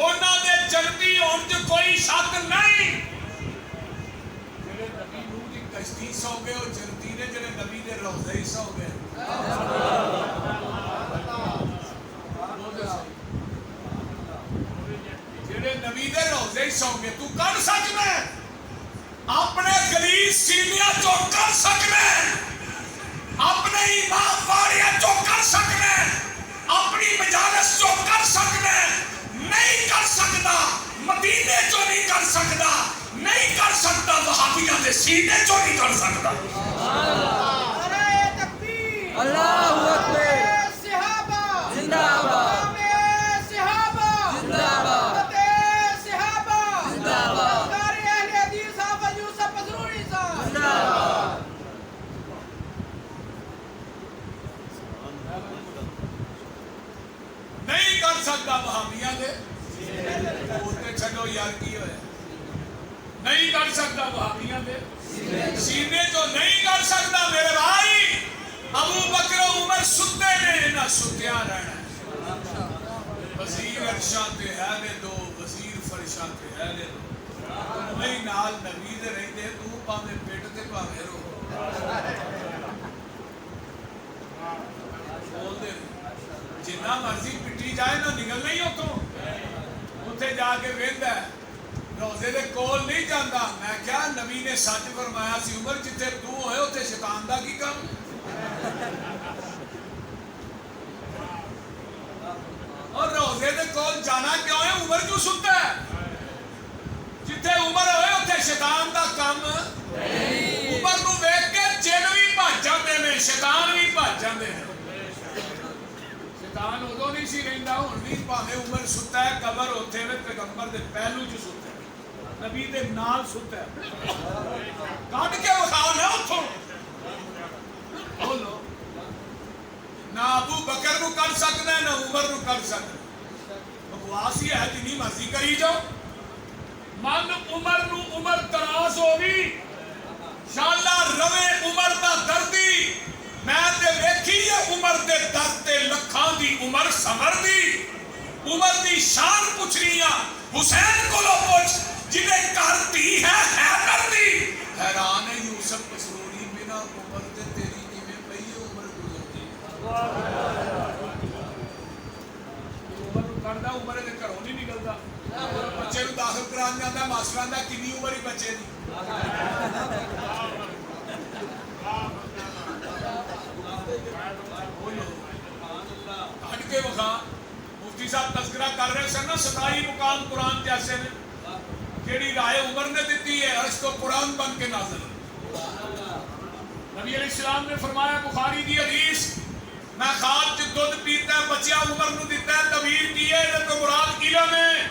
انہاں دے جنتی ہون چ کوئی شک نہیں. جڑے نبی نوح دی کشتی سو گئے وہ جنتی نے, جڑے نبی دے روضے ہی سو گئے. جڑے نبی دے روضے ہی سو گئے. تو کر سکنا اپنے غلیظ سینیاں چو کر سکنا, اپنے ایمان واریاں چو کر سکنا, اپنی مجالس چو کر سکنا. نہیں کر سکتا مدینے چو نہیں کر سکتا, نہیں کر سکتا وہابیاں دے سینے چو نہیں کر سکتا. نعرہ تکبیر, اللہ اکبر, صحابہ زندہ باد, صحابہ زندہ باد, صحابہ زندہ باد, قاری اہل حدیث حافظ یوسف پسروری صاحب زندہ باد. نہیں کر سکتا وہابیاں دے بولتے چھڈو یار کی ہوئے. نہیں کر سکتا وہابیاں دے سینے چو نہیں کر سکتا میرے بھائی. ابو بکر و عمر ستے نے نہ ستیا رہنا وزیر عرشاں تے ہے نے دو وزیر فرشاں تے ہے نے دو میں نال نبی دے رہندے تو پاویں پیٹ تے پاویں رو بول دے جنہ مرضی پٹی جائے نہ نکل نہیں اتوں اتنے جا کے ویندا ہے روزے دے کول نہیں جاندا میں کیا نبی نے سچ فرمایا سی عمر جتھے تو ہوئے اتنے شیطان دا کی کام اور روزے دے کول جانا کیوں ہے عمر کیوں ستا ہے جتھے عمر ہوئے اتنے شیطان دا کام عمر نو ویکھ کے جن بھی بھج جاندے نے شیطان بھی بھج جاندے ہیں شیطان ادو نہیں سی رہندا ہن بھی بھاویں عمر ستا ہے قبر اوتھے وچ پیغمبر دے پہلو چ ستا ہے نبی دے نال ستا ہے کڈ کے وکھاؤ نہ اتھوں بولو نہ ابو بکر نو کر سکنا ہے نہ عمر نو کر سکنا بکواس ہی ہے جنی مرضی کری جاؤ من عمر نو عمر تراس ہوگی شاءاللہ روے عمر دا دردی میں تے ویکھی ہے عمر دے درد تے لکھاں دی عمر سمر دی عمر دی شان پوچھ رہی ہاں حسین کو لو پوچھ جنہیں کرتی ہے حیدر دی حیران ہے یوسف مسروری بنا عمر تے تیری کیویں پئی ہے عمر گزرتی عمر نو کردا عمر دے گھروں نہیں نکلدا بچے نو داخل کران جاندا ماسٹراں دا کنی عمر ہی بچے دی ہٹ کے وکھا مفتی صاحب تذکرہ کر رہے سن نا 27 مقام قرآن جیسے نے کیڑی رائے عمر نے دیتی ہے عرش تو قرآن بن کے نازل نبی علیہ السلام نے فرمایا بخاری دی حدیث میں خواب چ دودھ پیتا ہے بچیا عمر نو دیتا ہے تعبیر کی ہے تو مراد علم ہے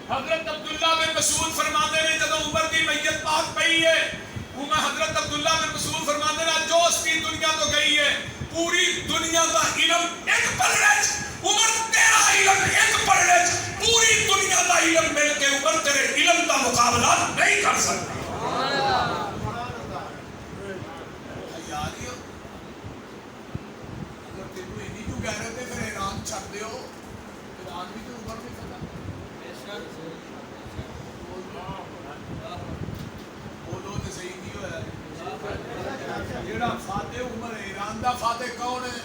حضرت عبداللہ بن مسعود فرماتے ہیں جب عمر دی میت پاک پئی ہے حضرت عبداللہ بن مسعود فرماتے ہیں جو ہستی دنیا تو گئی ہے پوری دنیا دا علم ایک پلڑے عمر تیرا علم ایک پلڑے پوری دنیا دا علم مل کے عمر تیرے علم دا مقابلہ نہیں کر سکتا اگر تینوں اینی کیوں کہہ رہے تھے پھر ایران چھڑ دیو ایران بھی تو عمر نہیں پتا بولو تو صحیح نہیں ہوا جیڑا فاتح عمر ہے ایران دا فاتح کون ہے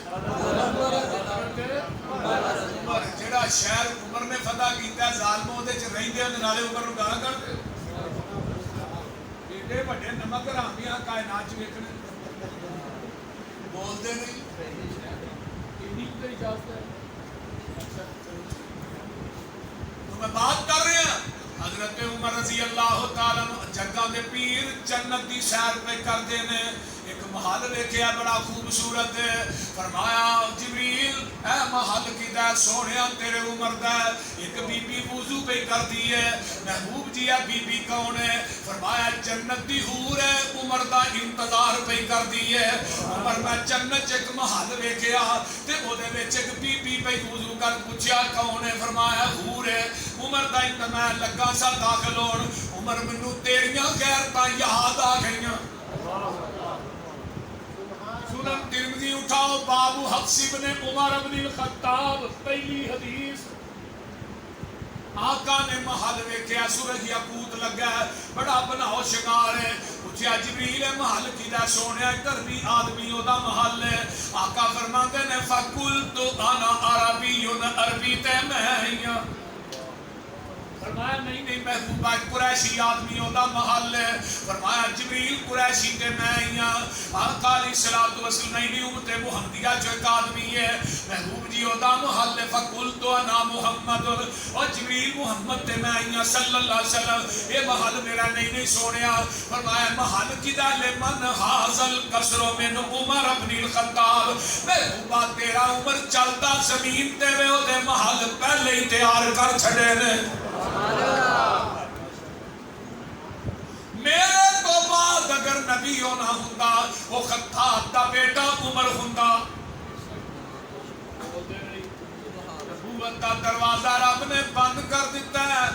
عمر جیڑا شہر عمر نے فتح کیتا ہے ظالموں دے چ رہندے ہیں نالے عمر نو گالاں کردے ایڈے بڑے نمک حرامیاں کائنات چ ویکھنے بولدے نہیں اینی تے اجازت ہے اچھا تو میں بات کر رہے ہیں حضرت عمر رضی اللہ تعالی عنہ جگہ دے پیر جنت دی سیر پہ کردے نے ایک محل ویکھیا بڑا خوبصورت فرمایا جبریل اے محل کیدا سونیا تیرے عمر دا ایک بی بی وضو پہ کردی ہے محبوب جی ہے بی بی کون ہے فرمایا جنت دی حور ہے عمر دا انتظار پہ کردی ہے عمر میں جنت ایک محل ویکھیا تے او دے وچ ایک بی بی پہ وضو کر پوچھیا کون ہے فرمایا حور ہے عمر دا انتظار لگا سا داخل ہون عمر منو تیریاں غیرتاں یاد آ گئیاں سنن ترمذی اٹھاؤ باب حفص ابن عمر ابن الخطاب پہلی حدیث آقا نے محل ویکھیا سورج یاقوت لگا ہے بڑا بناؤ شکار ہے پوچھیا جبریل ہے محل کیدا سونیا ادھر بھی آدمی دا محل ہے آقا فرماتے نے فقلت انا عربی عربی تے میں فرمایا نہیں محبوبہ قریشی آدمیوں دا محل ہے فرمایا جبریل قریشی تے میں آقا علیہ الصلوۃ والسلام نہیں امت محمدیہ جو ایک آدمی ہے محبوب جی دا محل ہے فقلت انا محمد اور جبریل محمد تے میں صلی اللہ علیہ وسلم یہ محل میرا نہیں سونیا فرمایا محل کدا لمن حاصل کسر من عمر ابن الخطاب محبوبہ تیرا عمر چلتا زمین تے وے او دے محل پہلے ہی تیار کر چھڑے نے میرے تو بعد اگر نبی ہونا ہوندا وہ خطاب دا بیٹا عمر ہوندا نبوت دا دروازہ رب نے بند کر دیتا ہے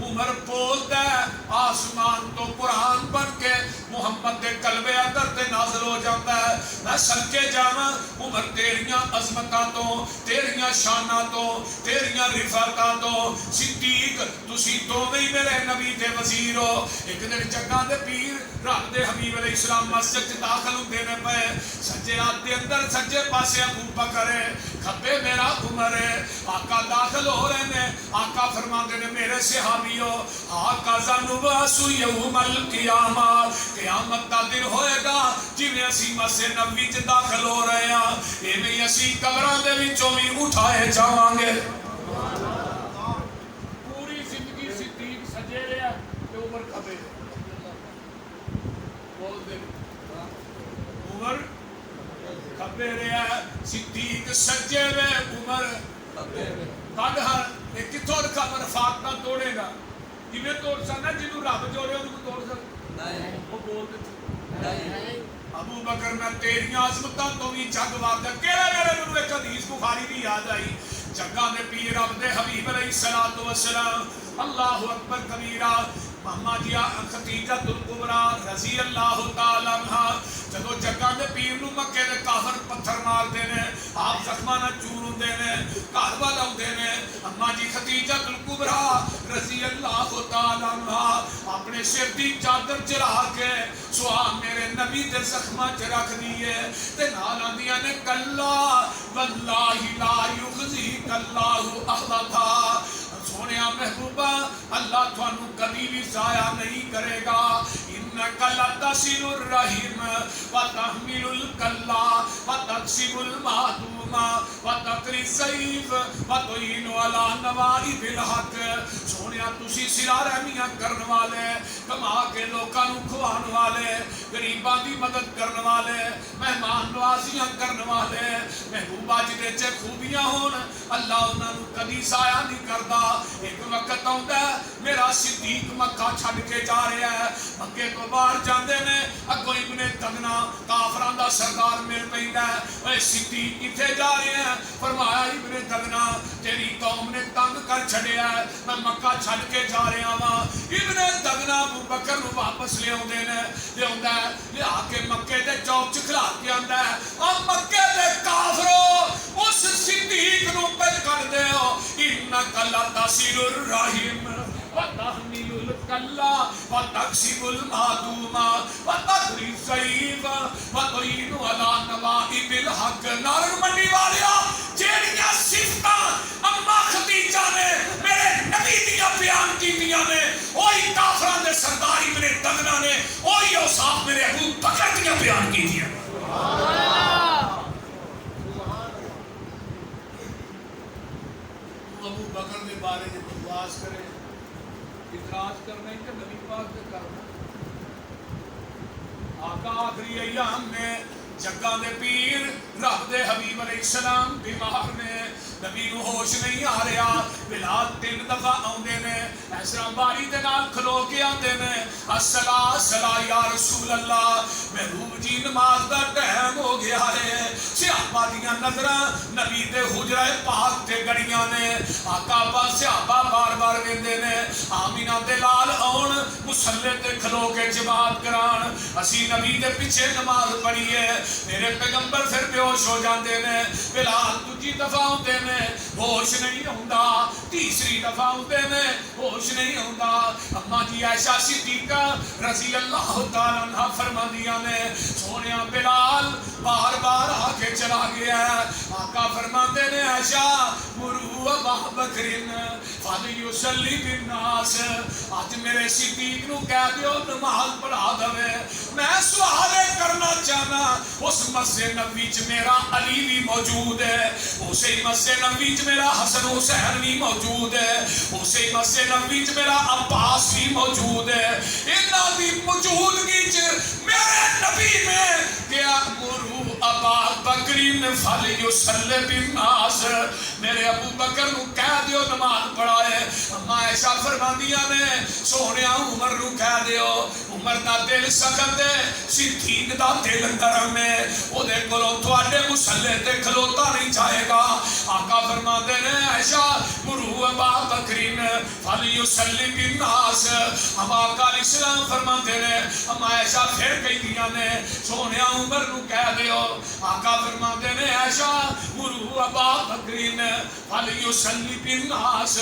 عمر بولدا ہے آسمان تو قرآن بن کے محمد دے قلبے اندر تے نازل ہو جاتا ہے. میں صدقے جاواں عمر تیریاں عظمتاں تو تیریاں شاناں تو تیریاں رفعتاں تو صدیق تسی دوویں میرے نبی دے وزیر ہو. ایک دن جگاں دے پیر رب دے حبیب علیہ السلام مسجد چ داخل ہوندے نے پے. سجے ہاتھ دے اندر سجے پاسے ابو بکر ہے, کھبے میرا عمر ہے. آقا داخل ہو رہے نے, آقا فرماندے نے میرے صحابیو آقا سنبعث یوم القیامہ, قیامت دا دن ہوئے گا جویں اسی مسجد نبوی چ داخل ہو رہے ہاں ایویں اسی قبراں دے وچوں وی اٹھائے جاواں گے. پوری زندگی صدیق سجے رہیا تے عمر کھبے. بول دے عمر کھبے رہیا, صدیق سجے وے عمر کڈ ہر ایک کتھوں خبر فاق نہ توڑے گا. کیویں توڑ سکنا جنوں رب جوڑے اونوں توڑ سکدا نہیں. وہ بول دے ابو بکر میں تیریاں عظمتاں تو بھی جگ واردا کیڑا میرے نوں ایک حدیث بخاری دی یاد آئی. جگاں دے پیر رب دے حبیب علیہ الصلوۃ والسلام اللہ اکبر کبیرہ ماما جی خدیجہ الکبریٰ رضی اللہ تعالی عنہا جدو جگاں دے پیر نو مکے دے کافر پتھر مار دے نے, آپ زخماں نال چور ہوندے نے, گھر وال آوندے نے. اما جی خدیجہ الکبریٰ رضی اللہ تعالی عنہا اپنے سر دی چادر چڑھا کے سوا میرے نبی دے زخماں چ رکھ دیے تے نال آندیاں نے کلا واللہ لا یخزیک اللہ ابدا. سونیا محبوبہ اللہ تھانوں کبھی بھی ضائع نہیں کرے گا. انک لتصل الرحم وتحمل الکلا وتکسب المعدوم وتقری الضیف وتعین علی نوائب الحق. سونیا تسی صلہ رحمیاں کرن والے, کما کے لوکاں نوں کھوان والے, غریباں دی مدد کرن والے, مہمان نوازیاں کرن والے. محبوبہ جدے چ خوبیاں ہون اللہ انہاں نوں کبھی ضائع نہیں کردا. ایک وقت آؤندا ہے میرا صدیق مکہ چھڈ کے جا رہا ہے, مکے تو باہر جاندے نے اگوں ابن دغنا کافراں دا سردار مل پیندا ہے. اے صدیق کتے جا رہے ہیں؟ فرمایا ابن دغنا تیری قوم نے تنگ کر چھڈیا ہے, میں مکہ چھڈ کے جا رہا ہاں. ابن دغنا ابو بکر نو واپس لے آوندے نے, لے آ کے مکے دے چوک چ کھلا کے آندا ہے او مکے دے کافرو اس صدیق نو پہچان دے ہو. انک لتصل الرحم وتحمل الکلا وتکسب المعدوم وتقری الضیف وتعین علی نوائب الحق. نارن منڈی والیا جیڑیاں صفتاں اما خدیجہ نے میرے نبی دیاں بیان کیتیاں نے وہی کافراں دے سردار ابن دغنا نے وہی اوصاف میرے ابو بکر دیاں بیان کیتیاں. ابو بکر دے بارے میں بکواس کرے, اعتراض کرنا کہ نبی پاک سے کرنا. آقا آخری ایام میں جگاں دے پیر رب دے حبیب علیہ السلام بیمار نے, نبی نو ہوش نہیں آ رہا. بلال 3 دفعہ آوندے نے, اس طرح باری دے نال کھلو کے آندے نے الصلا الصلا یا رسول اللہ, محبوب جی نماز دا ٹائم ہو گیا ہے. صحابہ دیاں نظراں نبی دے حجرہ پاک تے گڑیاں نے. آقا با صحابہ بار بار ویندے نے آمینہ دے لال آن مصلی تے کھلو کے جماعت کران, اسی نبی دے پیچھے نماز پڑھیے. میرے پیغمبر پھر بے ہوش ہو جاندے نے. بلال دوجی دفعہ ہوندے نے ہوش نہیں ہوندا, تیسری دفعہ ہوندے نے ہوش نہیں ہوندا. اما جی عائشہ صدیقہ رضی اللہ تعالی عنہا فرماندیاں نے سونیا بلال بار بار آ کے چلا گیا ہے. آقا فرماندے نے عائشہ مرو ابا بکر فلیصلی بالناس, آج میرے صدیق نو کہہ دیو نماز پڑھا دے. میں سوال کرنا چاہنا اس مسجد نبوی چ میرا علی بھی موجود ہے, اسی مسجد نبوی چ میرا حسن حسین بھی موجود ہے, اسی مسجد نبوی چ میرا عباس بھی موجود ہے. انہاں دی موجودگی چ میرے نبی نے کیا مرو ابا بکر فلیصلی بالناس, میرے ابو بکر نو کہہ دیو نماز پڑھائے. اما عائشہ فرماندیاں نے سونیا عمر نو کہہ دیو, عمر دا دل سخت ہے, صدیق دا دل نرم ہے, او دے کولوں تواڈے مصلی تے کھلوتا نہیں جائے گا. آقا فرماندے نے عائشہ مرو ابا بکرین فلیسلی بالناس. ہم آقا علیہ السلام فرماتے ہیں ہم عائشہ پھر کہی دیا نے سونے عمر نو کہہ دیو. آقا فرماتے ہیں عائشہ مرو ابا بکرین فلیسلی بالناس.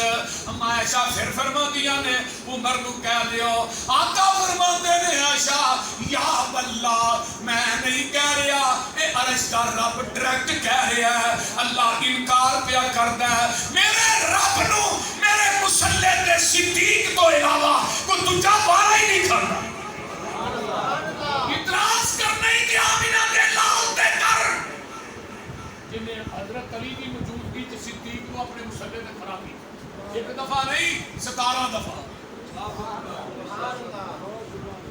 ہم عائشہ پھر فرما دیا نے عمر نو کہہ دیو. آقا فرماتے ہیں عائشہ یا اللہ میں نہیں کہہ رہا اے عرش کا رب ڈائریکٹ کہہ رہا ہے. اللہ انکار پیا کردا ہے میرے رب نو میرے مصلی تے صدیق تو علاوہ کوئی دوجا بارا ہی نہیں کھڑا. اعتراض کرنا ہی کہ آمینہ دے لال تے کر جنہیں حضرت علی کی موجودگی تے صدیق کو اپنے مصلی تے کھڑا کی. ایک دفعہ نہیں 17 دفعہ.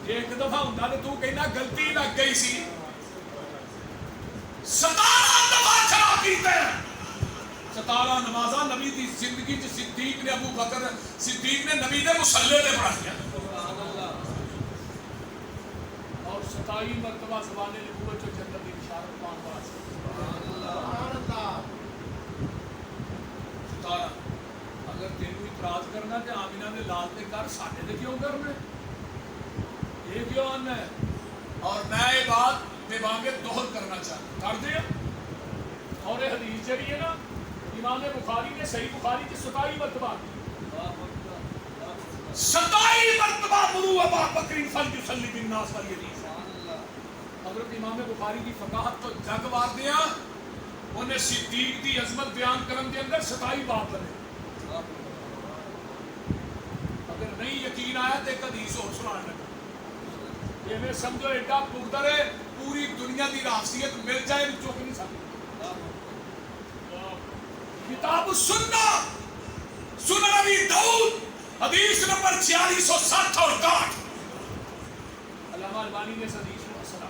ایک دفعہ ہوندا تے تو کہنا غلطی لگ گئی سی. 17 دفعہ کھڑا کیتے 17 نمازاں نبی دی زندگی چ صدیق نے ابو بکر صدیق نے نبی دے مصلی تے پڑھایا اور 27 مرتبہ زبان نبوت چ جنت دی بشارت پان واسطے. سبحان اللہ. 17 اگر تینوں اعتراض کرنا تے آمینہ دے لال تے کر ساڈے تے کیوں کرنا یہ کیوں آنا ہے. اور میں یہ بات بے بانگے دوہر کرنا چاہتا کر دیا. اور یہ حدیث جڑی ہے نا امام بخاری نے صحیح بخاری کی 27 مرتبہ 27 مرتبہ مرو ابا بکر فلیسلی بالناس والی حدیث ہے. حضرت امام بخاری کی فقاہت تو جگ وار دیا انہیں صدیق دی عظمت بیان کرن دے اندر 27 باب بنے. اگر نہیں یقین آیا تو ایک حدیث اور سنان لگا یہ میں سمجھو ایڈا پختر ہے پوری دنیا دی راسیت مل جائے چوک نہیں سکتی. کتاب السنہ سنن ابی داؤد حدیث نمبر 4660 اور 60. علامہ البانی نے اس حدیث کو حسن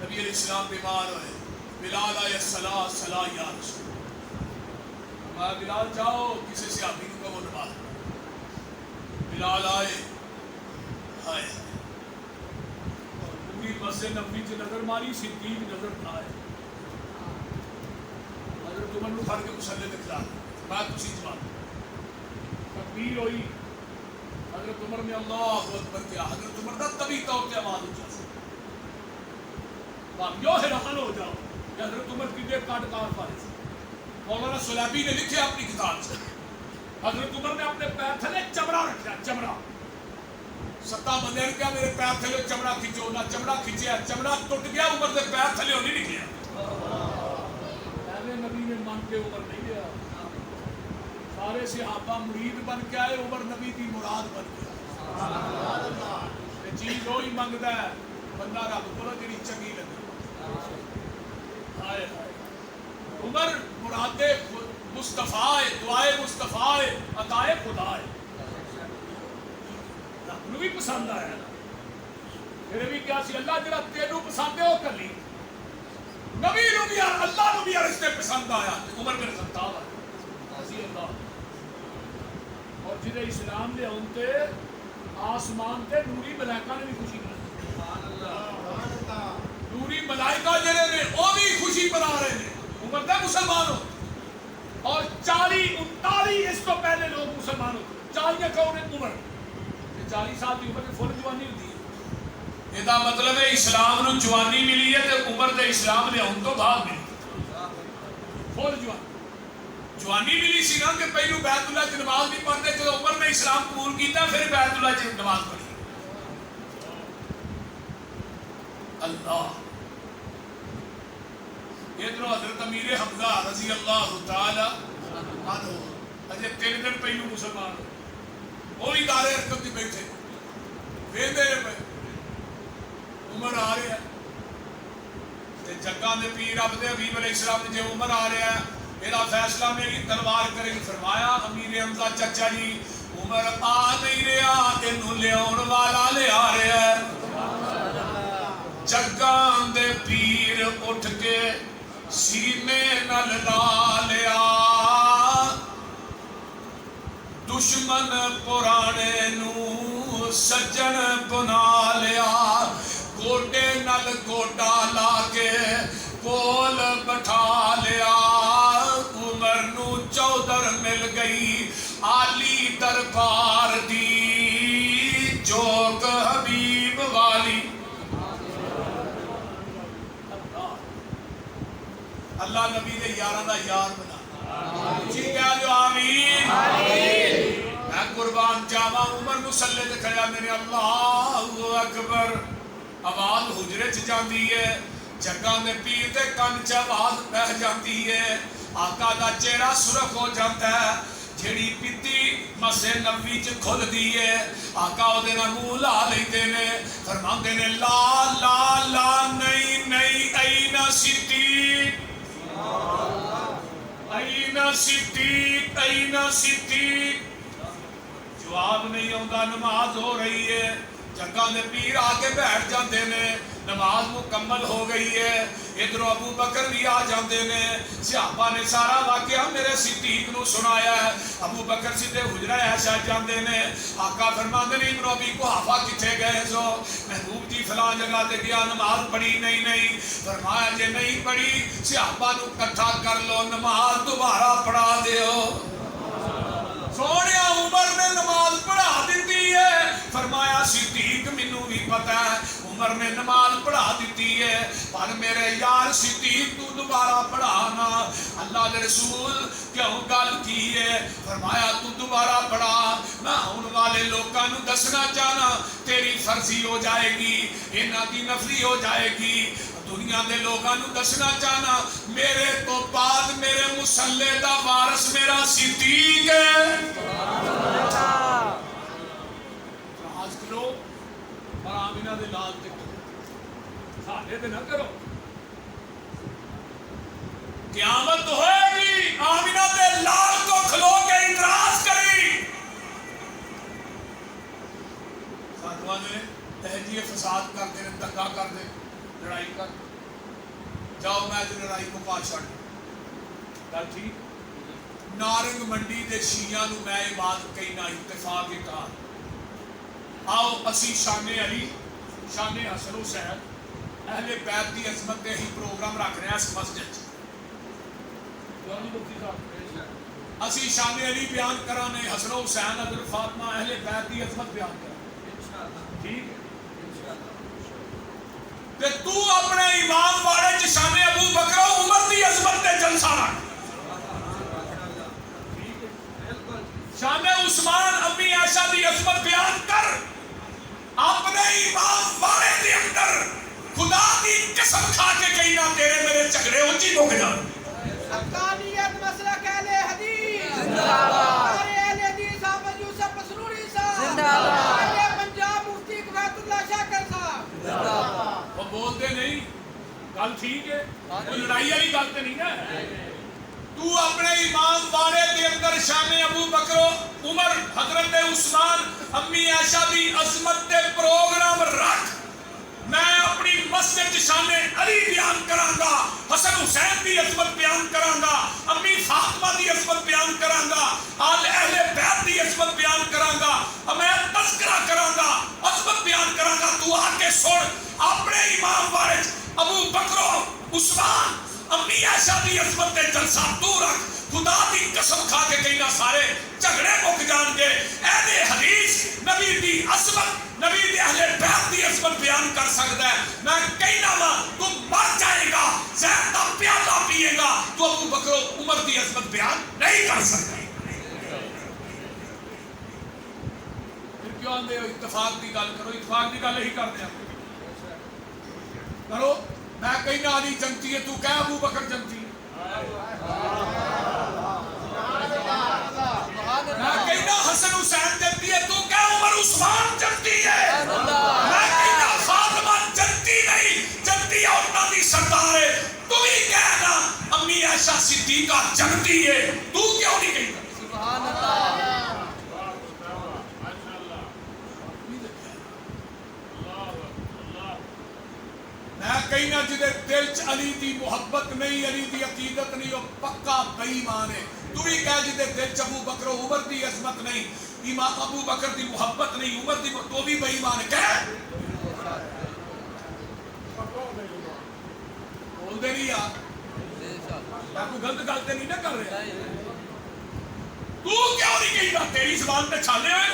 نبی علیہ السلام بیمار ہوئے. بلال آئے صلاح صلاح یا رسول اللہ. بلال جاؤ کسی صحابی کو وہ نماز. بلال آئے آئے پوری مسجد نبوی سے نظر ماری صدیق نظر نہ آئے. حضرت عمر نے پھڑ کے مصلی تے کھلا بات اسی جواب تکبیر ہوئی. حضرت عمر نے اللہ اکبر کیا. حضرت عمر دا طبی طور پہ آواز اٹھا بات یوں حیران ہو جاؤ کہ حضرت عمر کی دیر کاٹ کار پائے. مولانا سلیبی نے لکھے اپنی کتاب سے حضرت عمر نے اپنے پیر تھلے چمڑا رکھا. چمڑا 7 بندے نے کہا میرے پیر تھلے چمڑا کھینچو نہ چمڑا کھینچیا چمڑا ٹوٹ گیا عمر دے پیر تھلے نہیں نکلیا. نبی نے مان کے عمر نہیں گیا. سارے صحابہ مرید بن کے آئے عمر نبی دی مراد بن گیا. چیز وہی منگتا ہے بندہ رب کو جی چنگی لگے. عمر مراد مصطفیٰ دعائے مصطفیٰ عطائے خدا ہے. رب نو بھی پسند آیا پھر بھی کیا سی اللہ جڑا تینوں پسند ہے وہ کر لی. نبی نو بھی اللہ نو بھی رشتے پسند آیا. عمر بن خطاب رضی اللہ اور جنہیں اسلام دے ہونتے آسمان تے نوری ملائکہ نے بھی خوشی منا. نوری ملائکہ جنہیں نے وہ بھی خوشی منا رہے ہیں. عمر دے مسلمان ہو اور 40-39 اس کو پہلے لوگ مسلمان ہوتے. 40 کون ہے عمر 40 سال کی عمر میں فل جوانی ہوتی ہے. یہ مطلب ہے اسلام نو جوانی ملی ہے تو عمر دے اسلام نے ہم تو بعد ملی فل جوانی ملی سی نا کہ پہلو بیت اللہ کی نماز نہیں پڑھتے جب عمر نے اسلام قبول کیتا پھر بیت اللہ کی نماز پڑھی. اللہ ادھر حضرت امیر حمزہ رضی اللہ تعالی عنہ اجے 3 دن پہلو مسلمان وہ بھی دار حرکت بیٹھے ویندے پے عمر آ رہا ہے جگہ میں پیر عبد حبیب علیہ السلام نے جو عمر آ رہا ہے میرا فیصلہ میری تلوار کرے. فرمایا امیر حمزہ چچا جی عمر آ نہیں رہا تینوں لیاؤن والا لے آ رہا ہے. جگہ دے پیر اٹھ کے سینے نال لا لیا دشمن پرانے نو سجن بنا لیا. گوڈے نال گوڈا لا کے کول بٹھا لیا. عمر نو گئی عالی دربار دی جوگ حبیب والی اللہ نبی نے یاراں دا یار بنا جی کہہ جو آمین میں قربان جاواں عمر مسلے تے کھڑا میرے اللہ اکبر آواز حجرے چ جاندی ہے جگہ میں پیر دے کن چ آواز پہ جاندی ہے آقا دا چہرہ سرخ ہو جاتا ہے جھڑی پیتی مسجد نبوی چ کھل دی ہے آقا او دے نال منہ لا لیندے نے فرماندے نے لا لا لا نہیں نہیں این صدیق این صدیق این صدیق جواب نہیں آتا نماز ہو رہی ہے جگہ نے پیر آ کے بیٹھ جاندے نے نماز مکمل ہو گئی ہے ادھر ابو بکر بھی آ جاندے نے صحابہ نے سارا واقعہ میرے صدیق نو سنایا ہے ابو بکر سیدھے حجرہ عائشہ جاندے نے آقا فرماندے نے ابن ابی قحافہ کتھے گئے سو محبوب جی فلاں جگہ تے گیا نماز پڑھی نہیں فرمایا جے نہیں پڑھی صحابہ نو اکٹھا کر لو نماز دوبارہ پڑھا دیو سونے عمر نے نماز پڑھا دیتی ہے فرمایا صدیق مینوں بھی پتہ ہے عمر نے نماز پڑھا دیتی ہے پر میرے یار صدیق تو دوبارہ پڑھانا اللہ دے رسول کیوں گل کی ہے فرمایا تو دوبارہ پڑھا میں ہون والے لوکاں نوں دسنا چاہنا تیری فرضی ہو جائے گی انہاں دی نفلی ہو جائے گی دنیا دے لوگاں نوں دسنا چاہنا میرے تو بعد میرے مصلی دا وارث میرا صدیق ہے اعتراض کرو پر آمینہ دے لال تے کرو ساڈے تے نہ کرو قیامت ہوئے گی آمینہ دے لال کو کھلو کے اعتراض کری ساتواں نے تہجی فساد کر دے دھکا کر دے لڑائی کر جاؤ میں لڑائی کو پا چھڑ گل ٹھیک نارنگ منڈی دے شیعہ نو میں یہ بات کہنا اتفاق کہا آؤ اسی شان علی شان حسن حسین اہل بیت دی عظمت دے ہی پروگرام رکھ رہے ہیں اس مسجد اسی شان علی بیان کرانے حسن حسین حضرت فاطمہ اہل بیت دی عظمت بیان کرانے ٹھیک ہے کہ تو اپنے امام والے چ شان ابو بکر و عمر دی عظمت تے جلسہ رکھ شان عثمان امی عائشہ دی عظمت بیان کر اپنے امام والے دے اندر خدا دی قسم کھا کے کہنا تیرے میرے جھگڑے اونچی ہو گئے حقانیت مسلک اہل حدیث زندہ باد اہل حدیث احمد یوسف مسروری صاحب زندہ باد اہل پنجاب مفتی قبیت اللہ شاکر صاحب زندہ باد وہ بولتے نہیں گل ٹھیک ہے کوئی لڑائی والی گل تے نہیں نا تو اپنے امام والے کے اندر شان ابو بکر و عمر حضرت عثمان امی عائشہ دی عظمت دے پروگرام رکھ میں اپنی مسجد شان علی بیان کراں گا حسن حسین دی عظمت بیان کراں گا امی فاطمہ دی عظمت بیان کراں گا آل اہل بیت دی عظمت بیان کراں گا میں تذکرہ کراں گا عظمت بیان کراں گا تو آ کے سن اپنے امام والے ابو بکر و عثمان امی عائشہ دی عظمت تے جلسہ تو رکھ خدا دی قسم کھا کے کہنا سارے جھگڑے مک جان گے اہل حدیث نبی دی عظمت نبی دی اہل بیت دی عظمت بیان کر سکتا ہے میں کہنا وا تو مر جائے گا زہر دا پیالہ پیے گا تو ابو بکر و عمر دی عظمت بیان نہیں کر سکتا پھر کیوں آندے ہو اتفاق دی گل کرو اتفاق دی گل ہی کرتے ہیں کرو میں کہنا علی جنتی ہے تو کہہ ابو بکر جنتی ہے میں کہنا حسن حسین جنتی ہے تو کہہ عمر عثمان جنتی ہے میں کہنا فاطمہ جنتی نہیں جنتی عورتوں دی سردار ہے تو ہی کہنا امی عائشہ صدیقہ جنتی ہے تو کیوں نہیں کہتا سبحان اللہ میں کہنا جدے دل چ علی دی محبت نہیں علی دی عقیدت نہیں وہ پکا بے ایمان ہے تو بھی کہہ جدے دل چ ابو بکر و عمر دی عظمت نہیں امام ابو بکر دی محبت نہیں عمر دی تو بھی بے ایمان ہے کہہ بول دے نہیں یار میں کوئی غلط گل تے نہیں نہ کر رہا تو کیوں نہیں کہی گا؟ تیری زبان پہ چھالے ہوئے.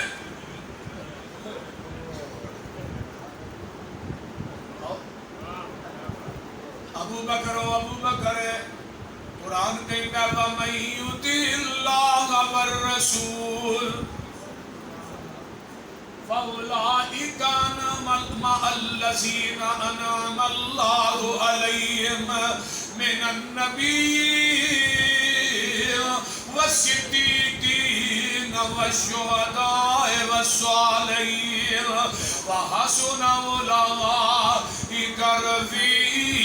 ابو بکر قرآن کہتا ہے وَمَن يُطِعِ اللَّهَ وَالرَّسُولَ فَأُولَٰئِكَ مَعَ الَّذِينَ أَنْعَمَ اللَّهُ عَلَيْهِم مِّنَ النَّبِيِّينَ وَالصِّدِّيقِينَ وَالشُّهَدَاءِ وَالصَّالِحِينَ وَحَسُنَ أُولَٰئِكَ رفیقا.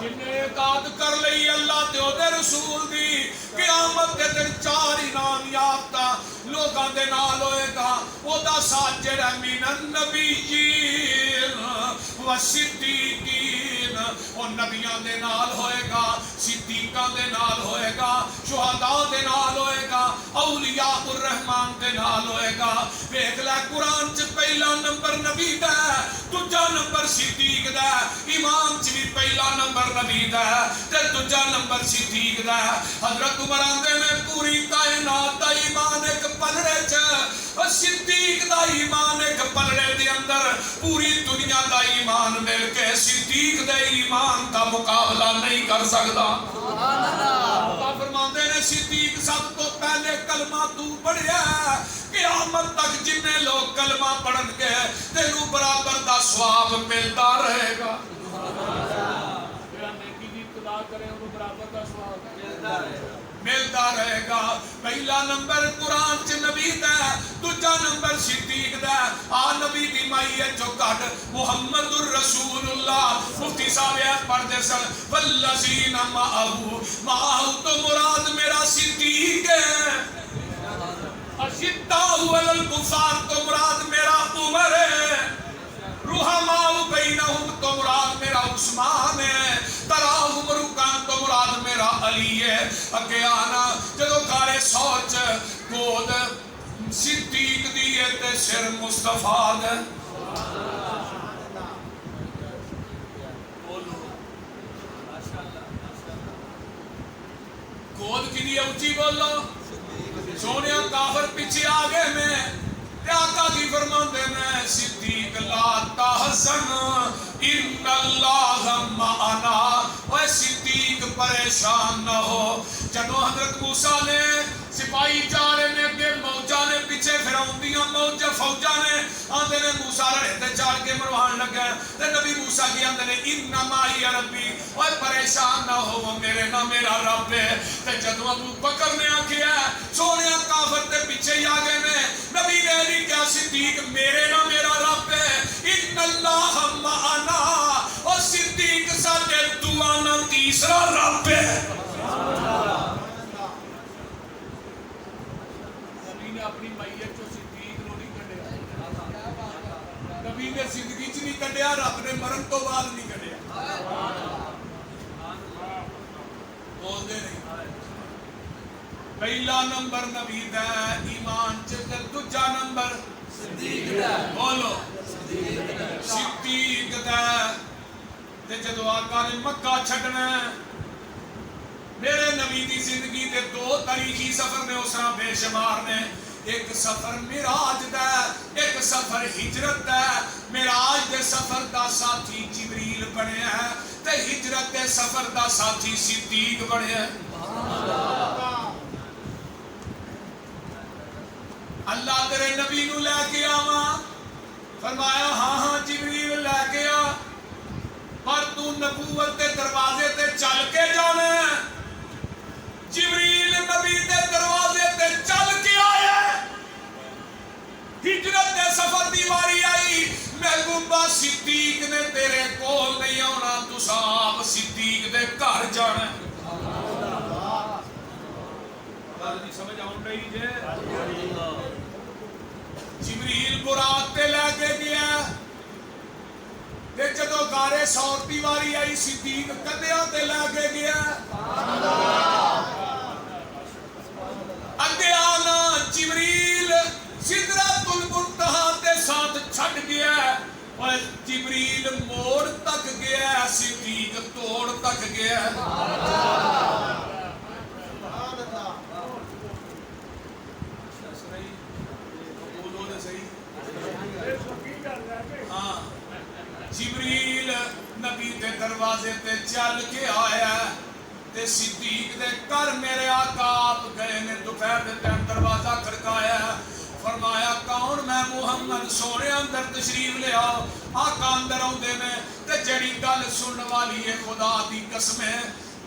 جن نے اطاعت کر لئی اللہ تے اودے رسول دی قیامت دے دن 4 انعام یافتہ لوگاں دے نال ہوئے گا. اودا ساتھ جڑا من النبیین والصدیقین اور نبیاں دے نال ہوئے گا, صدیقاں دے نال ہوئے گا, شہداء دے نال ہوئے گا, اولیاء الرحمان دے نال ہوئے گا. ویکھ لے قرآن چ پہلا نمبر نبی دا ہے, دوجا نمبر صدیق دا ہے, ایمان چ بھی پہلا نمبر نبی دا ہے تے دوجا نمبر صدیق دا ہے. حضرت عمر آندے نے پوری کائنات دا ایمان ایک پلڑے چ, صدیق دا ایمان ایک پلڑے دے اندر, پوری دنیا دا ایمان مل کے صدیق دے ایمان کا مقابلہ نہیں کر سکتا. اللہ فرماندے نے صدیق سب تو پہلے کلمہ تو پڑھیا ہے, قیامت تک جننے لوگ کلمہ پڑھن گے تینوں برابر دا ثواب ملتا رہے گا. نیکی دی ابتدا کریں انہوں برابر دا ثواب ملتا رہے گا. پہلا نمبر قرآن چ نبی دا, دوجا نمبر صدیق دا. آ نبی دی مائیت جو کٹ محمد الرسول اللہ. مفتی صاحب یہ پڑھتے سن والذین معہ تو مراد میرا صدیق ہے, اشداء علی الکفار تو مراد میرا عمر ہے, رحماء بینہم تو مراد میرا عثمان ہے, تراہم رکان تو مراد میرا علی ہے. اگے آنا جدو کارے سوچ گود صدیق دیئے تے سر مصطفیٰ دے. گود کی دیئے اچھی بولو, سونیا کافر پیچھے آگے میں آقا کی فرماندے میں صدیق لا تحزن ان اللہ معنا. اے صدیق پریشان نہ ہو. جدو حضرت موسیٰ نے سپاہی جا رہے نے کہ موجہ نے پیچھے فرعون دیاں موجہ فوجہ نے آندے نے موسیٰ رہے تے چاڑ کے مروان لگا تے نبی موسیٰ کی آندے نے انما ہی ربی, اے پریشان نہ ہو وہ میرے نہ میرا رب ہے. تے جدو ابو بکر نے آکھیا سونیا کافر تے پیچھے ہی آگے میں نبی نے نہیں کیا صدیق میرے نہ میرا رب ہے, ان اللہ معنا. اور صدیق ساڈے دعانا تیسرا رب ہے. نبی نے اپنی میت چو صدیق نو نہیں کڈیا, نبی نے زندگی چ نہیں کڈیا, رب نے مرن تو بعد نہیں کڈیا. بول دے نہیں. پہلا نمبر نبی دا ایمان چ, دوجا نمبر صدیق دا. بولو صدیق دا. تے جدو آقا نے مکہ چھڈنا, میرے نبی دی زندگی دے 2 تاریخی سفر نے اس طرح بے شمار نے. ایک سفر معراج دا, ایک سفر ہجرت دا. معراج دے سفر دا ساتھی جبریل بنیا ہے تے ہجرت دے سفر دا ساتھی صدیق بنیا ہے. اللہ تیرے نبی نو لے کے آواں, فرمایا ہاں ہاں جبریل لے کے آ, پر تو نبوت دے دروازے تے چل کے جانا ہے. جبریل نبی دے دروازے تے چل کے آیا, ہجرت دے سفر دی واری آئی. محبوبہ صدیق نے تیرے کول نہیں آنا, تساں آپ صدیق دے گھر جانا ہے. گل نہیں سمجھ آن رہی جے. جبریل برات تے لے کے گیا, تے جدو گارے سور دی واری آئی صدیق کدیاں تے لے کے گیا. اگے آنا جبریل سدرۃ المنتہا دے ساتھ چھڈ گیا. اور جبریل موڑ تک گیا ہے، صدیق توڑ تک گیا ہے. ہاں جبریل نبی دے دروازے تے چل کے آیا ہے تے صدیق دے کر میرے آقا آپ گئے نے دوپہر دے ٹائم دروازہ کھڑکایا ہے. فرمایا کون؟ میں محمد سونے اندر تشریف لے آؤ. آقا اندر آندے نے تے جڑی گل سنن والی ہے خدا دی قسم ہے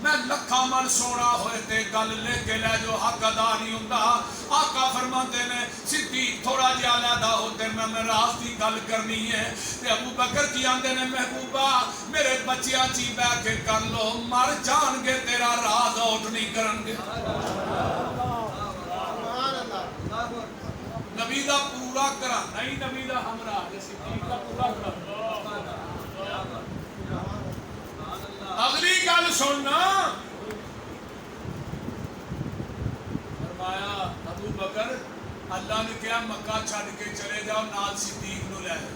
میں لکھاں من سونا ہوئے تے گل لے کے لے جو حق ادا نہیں ہوندا. آقا فرماتے نے صدیق تھوڑا جہا علیحدہ ہوتے میں راز دی گل کرنی ہے. تے ابو بکر کی آندے نے محبوبہ میرے بچیاں چی بہ کے کر لو، مر جان گے تیرا راز آؤٹ نہیں کرن گے. نبی دا پورا کرا نہیں، نبی دا ہمراہ صدیق دا پورا کرا. اگلی گل سننا، فرمایا ابو بکر اللہ نے کیا مکہ چھڑ کے چلے جاؤ، نال صدیق نو لے جاؤ.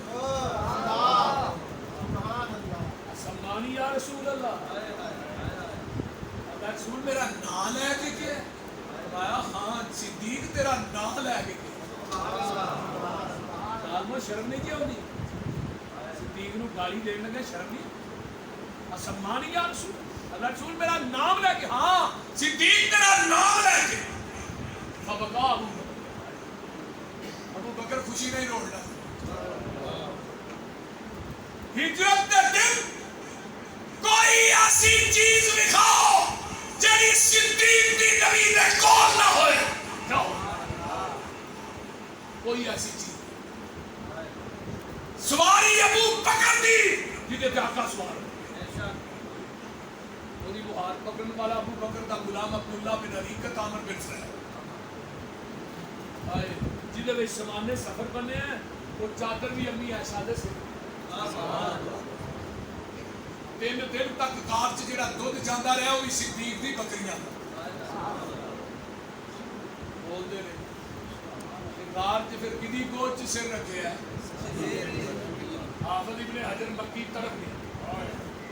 سمانی یا رسول اللہ، رسول میرا نام لے کے کیا؟ فرمایا ہاں صدیق تیرا نام لے کے کیا. شرم نہیں کیا ہوتی؟ صدیق نو گالی دین لگے شرم نہیں؟ سمانی یا رسول اللہ، رسول میرا نام لے کے، ہاں صدیق تیرا نام لے کے. فبکا ابو بکر خوشی نہیں روڑ رہا. ہجرت کے دن کوئی ایسی چیز دکھاؤ جڑی صدیق دی نبی دے کول نہ ہوئے. کوئی ایسی چیز سواری ابو بکر دی جدے تے آقا سوار وہی بہار پکڑن والا ابو بکر دا غلام عبداللہ بن عریقت عامر بن فریح جدے وچ سمانے سفر بنے ہیں. وہ چادر بھی امی عائشہ دے سے 3 دن تک غار چ جڑا دودھ جاندا رہا وہ صدیق دی بکریاں بول دے رہے. غار چ پھر کدی گود چ سر رکھے ہے حافظ ابن حجر مکی طرف نہیں.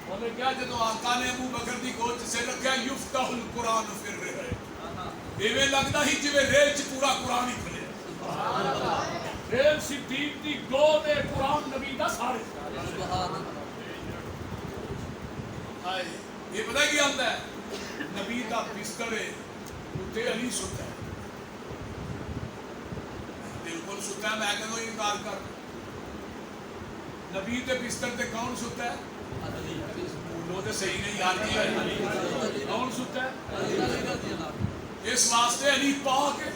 انہوں نے کیا جدو آقا نے ابو بکر دی گود سے رکھا یفتح القرآن پھر رہے ایویں لگتا ہی جویں ریل چ پورا قرآن ہی کھلے. ریل صدیق دی گود ہے قرآن نبی دا سارے. یہ پتہ کیا آتا ہے؟ نبی دا بستر ہے اتنے علی ستا ہے، بالکل ستا ہے. میں کہوں انکار کر، نبی دے بستر تے کون ستا ہے؟ بولو تے صحیح نہیں یار کی ہے. کون ستا ہے؟ اس واسطے علی پاک ہے.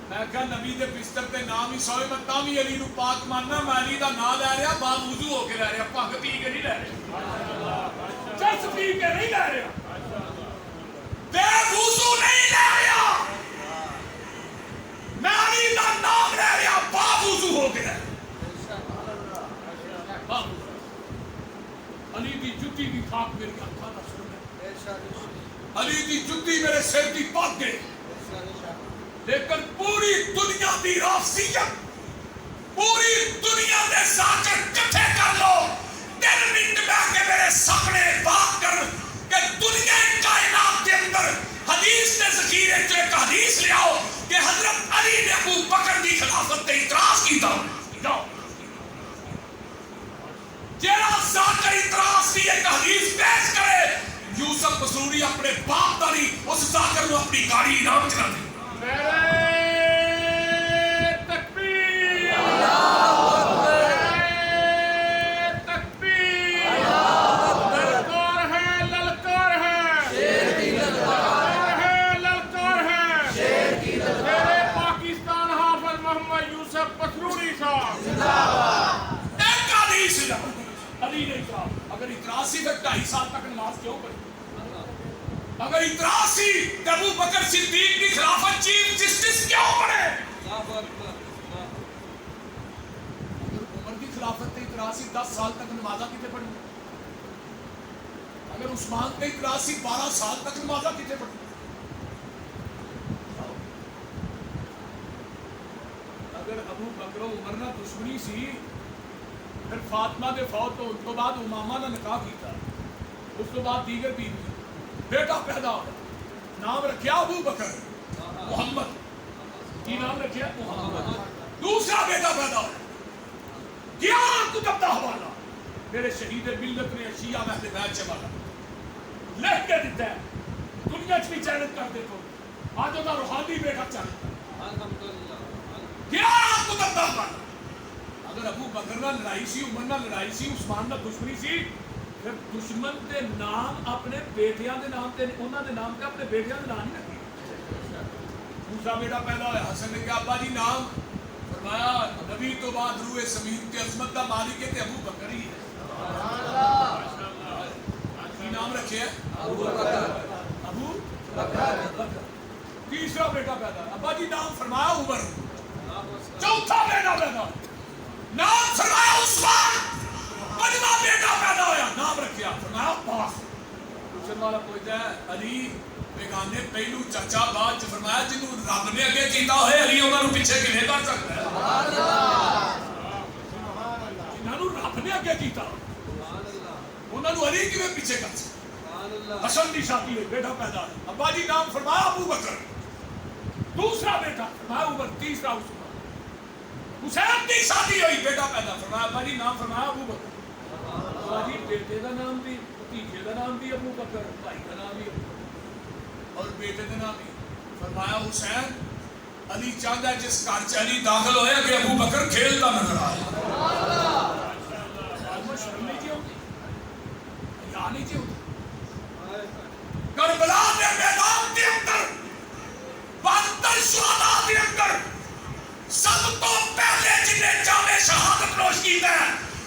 میں کہا نبی دے بستر تے نام ہی سوئے میں تامی علی نو پاک ماننا. میں علی دا نام لے رہا با وضو ہو کے لے رہا، پاک پی کے نہیں لے رہا، چرس پی کے نہیں لے رہا، بے وضو نہیں لے رہا. میں علی دا نام لے رہا با وضو ہو کے لے رہا. علی دی جتی دی خاک میری اکھاں دا سن، علی دی جتی میرے سر دی پاک گئے. لیکن پوری دنیا دی رافضیت، پوری دنیا دے ساکر کٹھے کر لو 3 منٹ میں کے میرے سامنے بات کر کہ دنیا کائنات کے اندر حدیث نے ذخیرے جو ایک حدیث لے آؤ کہ حضرت علی نے ابو بکر دی خلافت تے اعتراض کی تھا. جیڑا ذاکر اعتراض کی ایک حدیث پیش کرے، یوسف مسروری اپنے باپ داری اس ذاکر کو اپنی گاڑی انعام چلا دے. تکبیر، تکبیر، للکار ہے، للکار ہے، للکار ہے. میرے پاکستان حافظ محمد یوسف مسروری صاحب ایک حدیث علی نہیں کہا. اگر اعتراض سی 2.5 سال تک نماز کیوں پڑھی؟ اگر اعتراض سی کہ ابو بکر صدیق کی خلافت چیف جسٹس کیوں پڑھے؟ اگر عمر کی خلافت تے اعتراض سی 10 سال تک نمازہ کتے پڑھی؟ اگر عثمان تے اعتراض سی 12 سال تک نمازہ کتے پڑھی؟ اگر ابو بکر و عمر نہ دشمنی سی پھر فاطمہ دے فوت تو اس تو بعد امامہ نے نکاح کیتا، اس تو بعد دیگر بیوی، بیٹا پیدا ہوا، نام رکھیا ابو بکر محمد، کی نام رکھیا محمد۔ دوسرا بیٹا پیدا ہوا، کیا کتب دا حوالہ میرے شہید ملت نے شیعہ اہل بیت چوالا لکھ کے دیتا ہے، دنیا چ بھی چیلنج کر دے تو آج وہ روحانی بیٹا چلتا کیا کتب دا حوالہ۔ اگر ابو بکر نہ لڑائی سی، عمر نہ لڑائی سی، عثمان نہ دشمنی سی، پھر دشمن دے نام اپنے بیٹیاں دے نام تے انہاں دے نام تے اپنے بیٹیاں دے نام نہیں رکھے۔ دوسرا بیٹا پیدا ہوا، حسن نے کہا ابا جی نام، فرمایا نبی تو بعد روئے زمین کے عظمت دا مالک ہے تے ابو بکر ہی ہے۔ کی نام رکھے ہے ابو بکر۔ تیسرا بیٹا پیدا، ابا جی نام فرمایا عمر۔ چوتھا بیٹا پیدا، نام فرمایا عثمان۔ پنجواں بیٹا پیدا ہوا، نام رکھیا فرمایا عباس۔ پوچھنے والا پوچھتا ہے علی بیگانے پہلو چچا بعد فرمایا جنہوں رب نے اگے کیتا ہوئے علی انہوں نے پیچھے کیویں کر سکتا ہے؟ جنہوں رب نے اگے کیتا انہوں نے علی کیویں پیچھے کر سکتا؟ حسن دی شادی ہوئی، بیٹا پیدا ہے، ابا جی نام فرمایا ابو بکر۔ دوسرا بیٹا فرمایا عمر، تیسرا عثمان۔ حسین دی شادی ہوئی، بیٹا پیدا، فرمایا ابا جی نام فرمایا ابو بکر۔ ابا جی بیٹے کا نام بھی، بھتیجے کا نام بھی ابو بکر، بھائی کا نام بھی اور بیٹے کا نام بھی، فرمایا حسین علی چاہتا ہے جس گھر چ علی داخل ہوئے کہ ابو بکر کھیلتا نظر آئے۔ شرم نہیں چاہیے ہوتی، یا نہیں چاہیے ہوتی۔ کربلا کے میدان کے اندر 72 شہداء کے اندر سب تو پہلے جنہیں جامع شہادت نوش کی ہے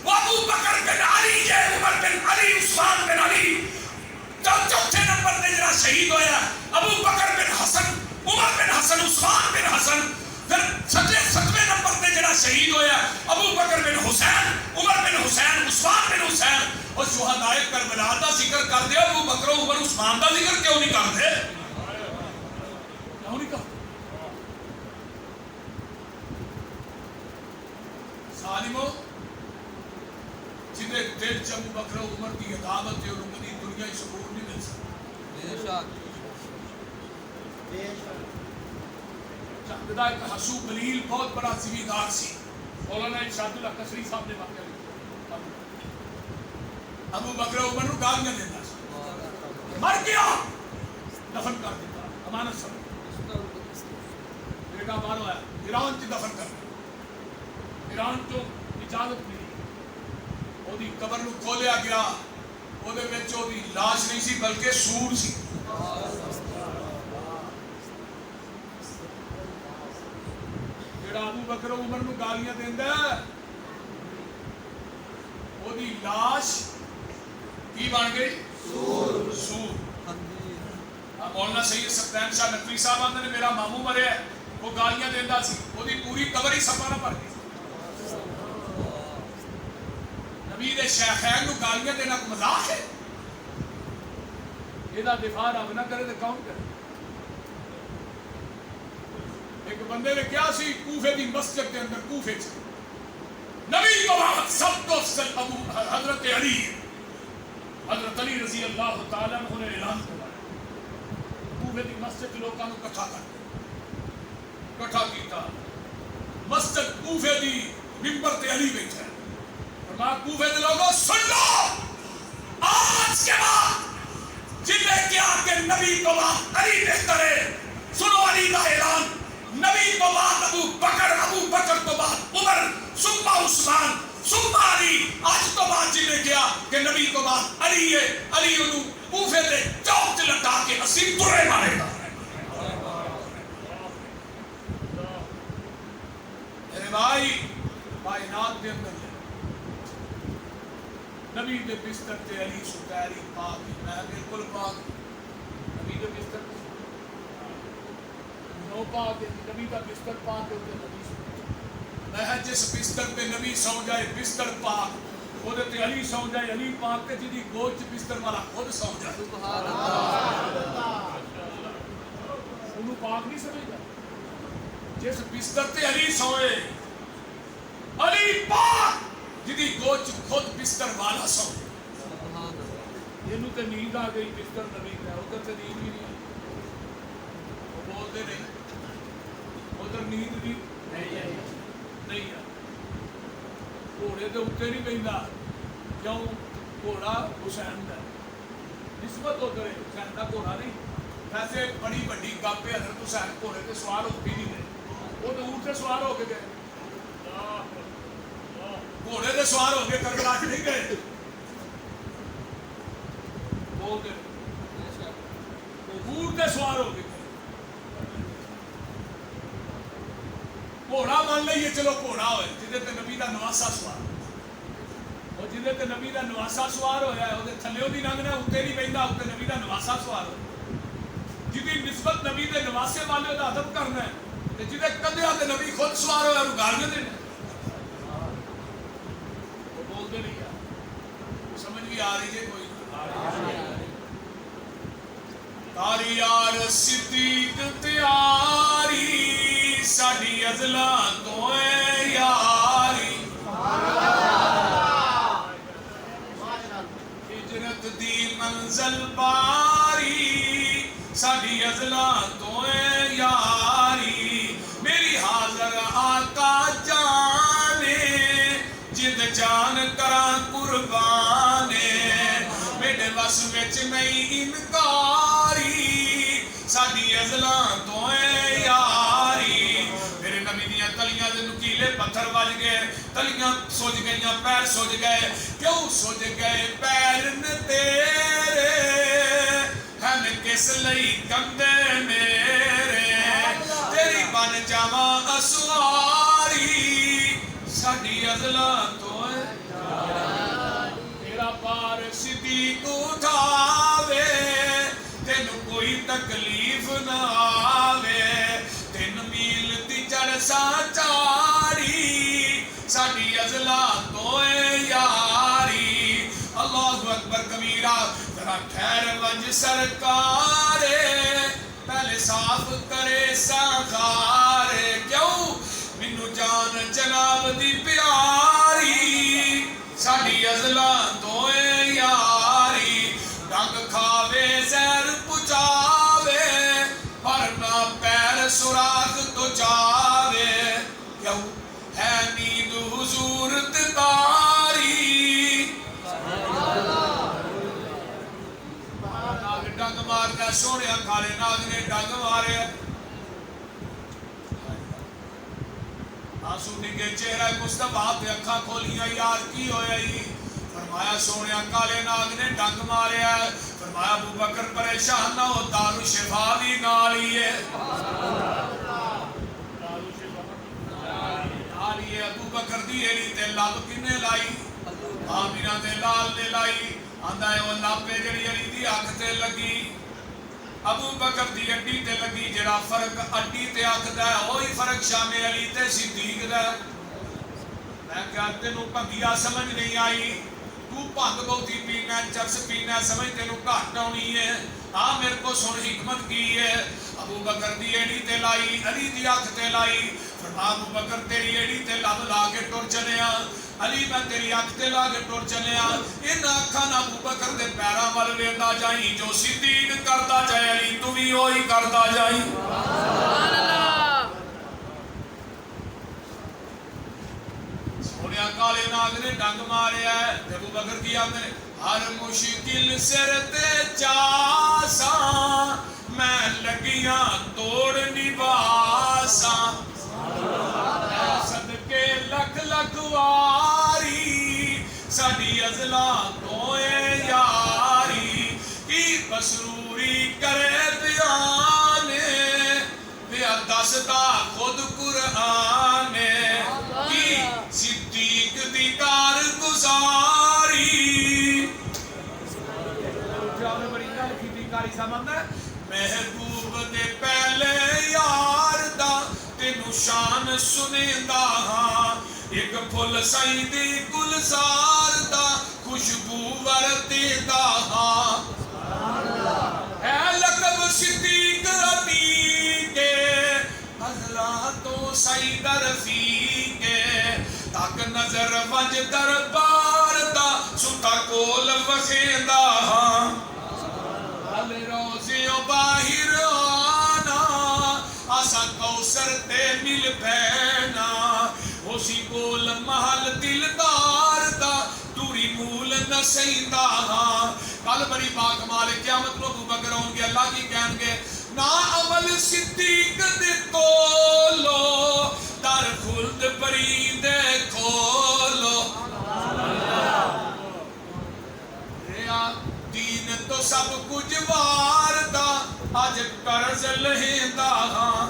وہ ابو بکر بن علی ہے، عمر بن علی، عثمان بن علی۔ جب چوتھے نمبر پہ جڑا شہید ہویا ابو بکر بن حسن، عمر بن حسن، عثمان بن حسن۔ پھر ستویں نمبر پہ جڑا شہید ہویا ابو بکر بن حسین، عمر بن حسین، عثمان بن حسین۔ اور شہدائے کربلا دا ذکر کر دے، ابو بکر و عمر عثمان دا ذکر کیوں نہیں کرتے؟ کیوں نہیں کرتے؟ ظالمو جنہیں دل چ ابو بکر و عمر کی عداوت ہے اور ان کی دنیا ہی سکون نہیں مل سکتا۔ چندہ ایک حسو بلیل بہت بڑا زمیندار سی، مولانا ارشاد اللہ قصری صاحب نے واقعہ لکھا، ابو بکر و عمر گالیاں دیتا سی، مر گیا دفن کر دیتا، امانت سمجھ بیٹا باہر آیا ایران چ دفن کر دیا، ایران تو اجازت ملی، وہ دی قبر نو کھولیا گیا، وہ دے وچ وہ دی لاش نہیں سی بلکہ سور سی۔ جڑا ابو بکر و عمر نو گالیاں دیندا ہے وہ دی لاش کی بن گئی؟ سور۔ مولانا سید سقطین شاہ نقوی صاحب آندے نے میرا ماموں مریا ہے، وہ گالیاں دیندا سی، وہ دی پوری قبر ہی سپا نہ بھر گئی۔ نبی دے شیخین نو گالیاں دینا کو مذاق ہے؟ یہ دفاع رب نہ کرے تو کون کرے؟ ایک بندے نے کیا سی کوفے دی مسجد کے اندر، کوفے چ نبی کو بعد سب تو ابو حضرت علی رضی اللہ تعالیٰ عنہ نے اعلان کروایا، کوفے دی مسجد لوگوں کو کٹھا کیتا، مسجد کوفے دی ممبر تے علی بیٹھا ہے، فرمایا کوفے دے لوگوں سن لو، آج کے بعد جنہیں کیا کہ نبی کو بعد علی بہتر ہے، سنو علی کا اعلان، نبی کو بعد ابو بکر تو بعد عمر، ثم عثمان، ثم علی، آج تو بعد جنہیں کیا کہ نبی کو بعد علی ہے، علی انہوں کوفے دے چوک تے لٹا کے اسی برے مارے گا۔ میرے بھائی کائنات دے اندر نبی دے بستر تے علی ستا، علی پاک، میں بالکل پاک، نبی دے بستر تے نو پاک ہے، نبی دا بستر پاک ہے، نبی ستا، میں جس بستر پہ نبی سو جائے بستر پاک، وہ تے علی سو جائے علی پاک، تے جدی گوچ بستر والا خود سو جائے، سبحان اللہ، انہوں پاک نہیں سمجھتا، جس بستر تے علی سوئے علی پاک، جدی گوچ خود بستر والا سو یہ تے نیند آ گئی بستر نبی کا ادھر تے نیند ہی نہیں وہ بولتے نہیں ادھر نیند بھی نہیں آ گھوڑے کے اتنے نہیں بہتا کیوں گھوڑا حسین کا نسبت ادھر ہے حسین کا گھوڑا نہیں ویسے بڑی بڑی گپ ہے حضرت حسین گھوڑے کے سوار ہو کے نہیں گئے وہ تو اونٹ سے سوار ہو کے گئے گھوڑے کے سوار ہو کے کربلا نہیں گئے اونٹ کے سوار ہو کے گئے گھوڑا مان لئیے چلو گھوڑا ہوئے جہدے تے نبی دا نواسا سوار اور جہدے تے نبی دا نواسا سوار ہویا ہے وہ تھلیوں دی لنگنا اتنے نہیں بہندا اتنے نبی دا نواسا سوار ہو جدی نسبت نبی دے نواسے والے دا ادب کرنا ہے تے جہدے کندھیاں تے نبی خود سوار ہویا رو گال دے وہ بولتے نہیں یار سمجھ بھی آ رہی ہے کوئی تاری یار صدیق تیاری ساڈی ازلاں تو اے یاری ہجرت دی منزل باری ساڈی ازلاں تو اے یاری میری حاضر آقا جانے جد جان کراں قربانے میرے بس وچ نہیں انکاری ساڈی ازلاں تو اے یاری میرے نبی دیاں تلیاں دے نکیلے پتھر وج گئے تلیاں سوج گئیاں پیر سوج گئے کیوں سوج گئے پیر نے تیرے ہن کس لئی کندے میرے تیری بن جاواں اسواری ساڈی ازلاں تو اے تیرا پار صدیق اٹھاوے تینوں کوئی تکلیف نہ آوے 3 میل دی جلسہ چاری ساڈی ازلاں تو اے یاری اللہ اکبر کبیرہ ذرا ٹھہر ونج سرکارے پہلے صاف کرے ساغارے کیوں مینوں جان جناب دی پیاری ساڈی ازلاں تو اے یاری ڈنگ کھاوے زہر پچاوے پر نہ پیر سوراخ تو جاوے کیوں ہے نیند حضور تاری ناگ ڈنگ مارنا سونے کالے ناگ نے ڈنگ مارے آنسو نگے چہرہ مصطفیٰ تے اکھاں کھولیاں یار کی ہویا ہی فرمایا سونے کالے ناگ نے ڈنگ مارے فرمایا ابو بکر پریشان نہ ہو دارو شفا بھی نالی ہے نالی ہے ابو بکر دی ایڑی تے لب کنے لائی آمینہ تے لال نے لائی آندہ ہے وہ لب پہ جڑی علی دی آنکھ تے لگی ابو بکر دی اڈی تے لگی جڑا فرق اڈی تے آکھدا ہے وہی فرق شام علی تے صدیق دا میں کہا تینوں بھنگیا سمجھ نہیں آئی تو بھنگ بہتی پینا چرس پینا سمجھ تینوں گھٹ ہونی ہے آ میرے کو سن حکمت کی ہے ابو بکر دی ایڑی تے لائی علی دی آنکھ تے لائی فرما ابو بکر تیری ایڑی تے لب لا کے ٹر چلے علی میں تیری آنکھ تے لا کے ٹر چلے ان آنکھاں نہ ابو بکر دے پیراں ول ویندا جائیں جو صدیق کردا جائے علی تو بھی وہی کردا جائیں سبحان اللہ سونے کالے ناگ نے ڈنگ ماریا ہے ابو بکر کی آندے ہر مشکل سر تے چاساں میں لگیاں توڑ نباساں صدقے لکھ لکھ واری ساڈی ازلاں تو اے یاری کی مسروری کرے بیان پیا دسدا خود قرآن کی صدیق دی کار گزاری بڑی گل کی کاری سمجھ محبوب دے پہلے یار دا تینوں شان سنیندا ہاں ایک پھل سائی دی گلزار دا خوشبو ورتیندا ہاں اے لقب صدیق عتیق ازلاں تو سعید رفیق تک نظر وج دربار دا ستا کول وخیندا ہاں ال روزیوں باہر آنا آسا کوثر تے مل پینا ہوسی کول محل دلدار دا دوری مول نہ سیندا ہاں کل بڑی پاک مالک قیامت کو ابو بکر ہوں گے اللہ کی کہیں گے نا عمل صدیق دے کولو در خلد پریندے کھولو ریا دین تو سب کچھ واردہ آج قرض لہندہ ہاں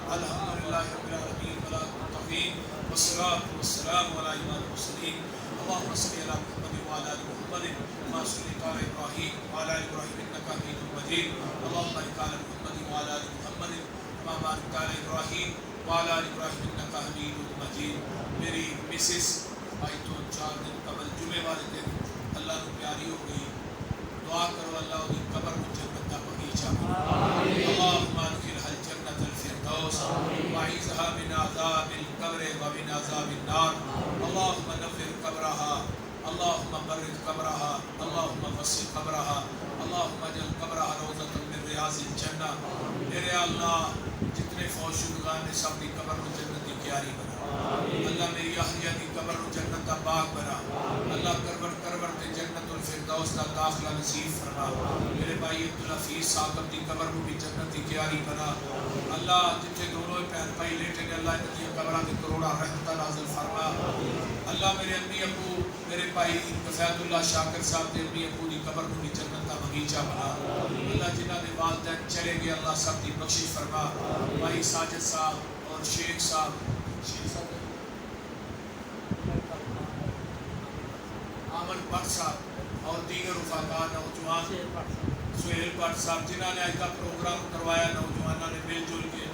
الحمدللہ رب العالمین ولا توفیق والصلاة والسلام علی امام المرسلین اللهم صل علی محمد وعلى آل محمد كما صليت على ابراهيم وعلى آل ابراهيم انك حميد مجيد اللهم بارك على محمد وعلى آل محمد كما باركت على ابراهيم وعلى آل ابراهيم انك حميد مجيد میری مسز آئی تو 4 دن قبل جمعے والے دن اللہ کو پیاری ہو گئی دعا کرو اللہ کی قبر کو جنت کا بغیچہ اللهم ادخلها الجنة الفردوس واعذها من عذاب القبر ومن عذاب النار اللهم نور قبرها اللهم برد قبرها اللهم وسع قبرها اللهم اجعل قبرها روضة من رياض الجنة میرے اللہ جتنے فوت شدگان نے سب کی قبر کو جنت کی کیاری بنا اللہ میری اہلیہ کی قبر کو جنت کا باغ بنا اللہ کرور تے جنت الفردوس کا داخلہ نصیب فرما میرے بھائی عبدالحفیظ صاحب کی قبر کو بھی جنت کی کیاری بنا اللہ جتنے دونوں پہن بھائی لیٹے نے اللہ ان کی قبرہ کے کروڑا رحمتہ نازل فرما اللہ میرے امی ابو میرے بھائی کفایت اللہ شاکر صاحب کے امی ابو کی قبر کو بھی جنت کا بغیچہ بنا اللہ جنہ نے والدین چلے گئے اللہ سب کی بخشش فرما بھائی ساجد صاحب اور شیخ صاحب عامر بٹ صاحب اور دیگر رفقا نوجوان سہیل بٹ صاحب جنہوں نے آج کا پروگرام کروایا نوجوانوں نے مل جل کے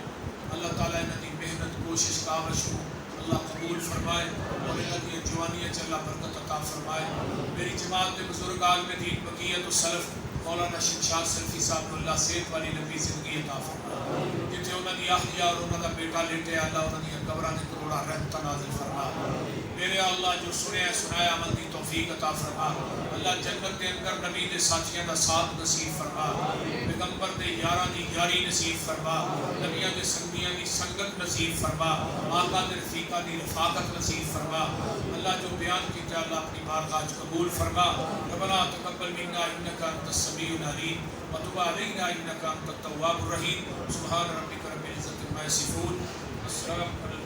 اللہ تعالیٰ انہوں کی محنت کوشش کاوش ہوں اللہ قبول فرمائے اور انہوں کی جوانیاں اللہ برکت عطا فرمائے میری جماعت کے بزرگ عالم دین بقیت السلف مولانا شمشاد سلفی صاحب اللہ صحت والی لمبی زندگی عطا فرمائے جتنے انہوں نے اہلیہ اور انہوں کا بیٹا لیٹے اللہ انہوں نے قبرہ کے کروڑا رحمتہ نازل فرما میرے اللہ جو سنایا عمل کی توفیق عطا فرما اللہ جنت کے اندر نبی دے ساتھیاں دا ساتھ نصیب فرما پیغمبر دے یاراں دی یاری نصیب فرما نبیاں دے سنگیاں دی سنگت نصیب فرما آقا دے رفیقہ دی رفاقت نصیب فرما اللہ جو بیان کیتا اللہ اپنی بارگاہ قبول فرما ربنا تقبل منا انک انت السمیع العلیم وتب علینا انک انت التواب الرحیم سبحان ربک رب العزت عما یصفون السلام علیکم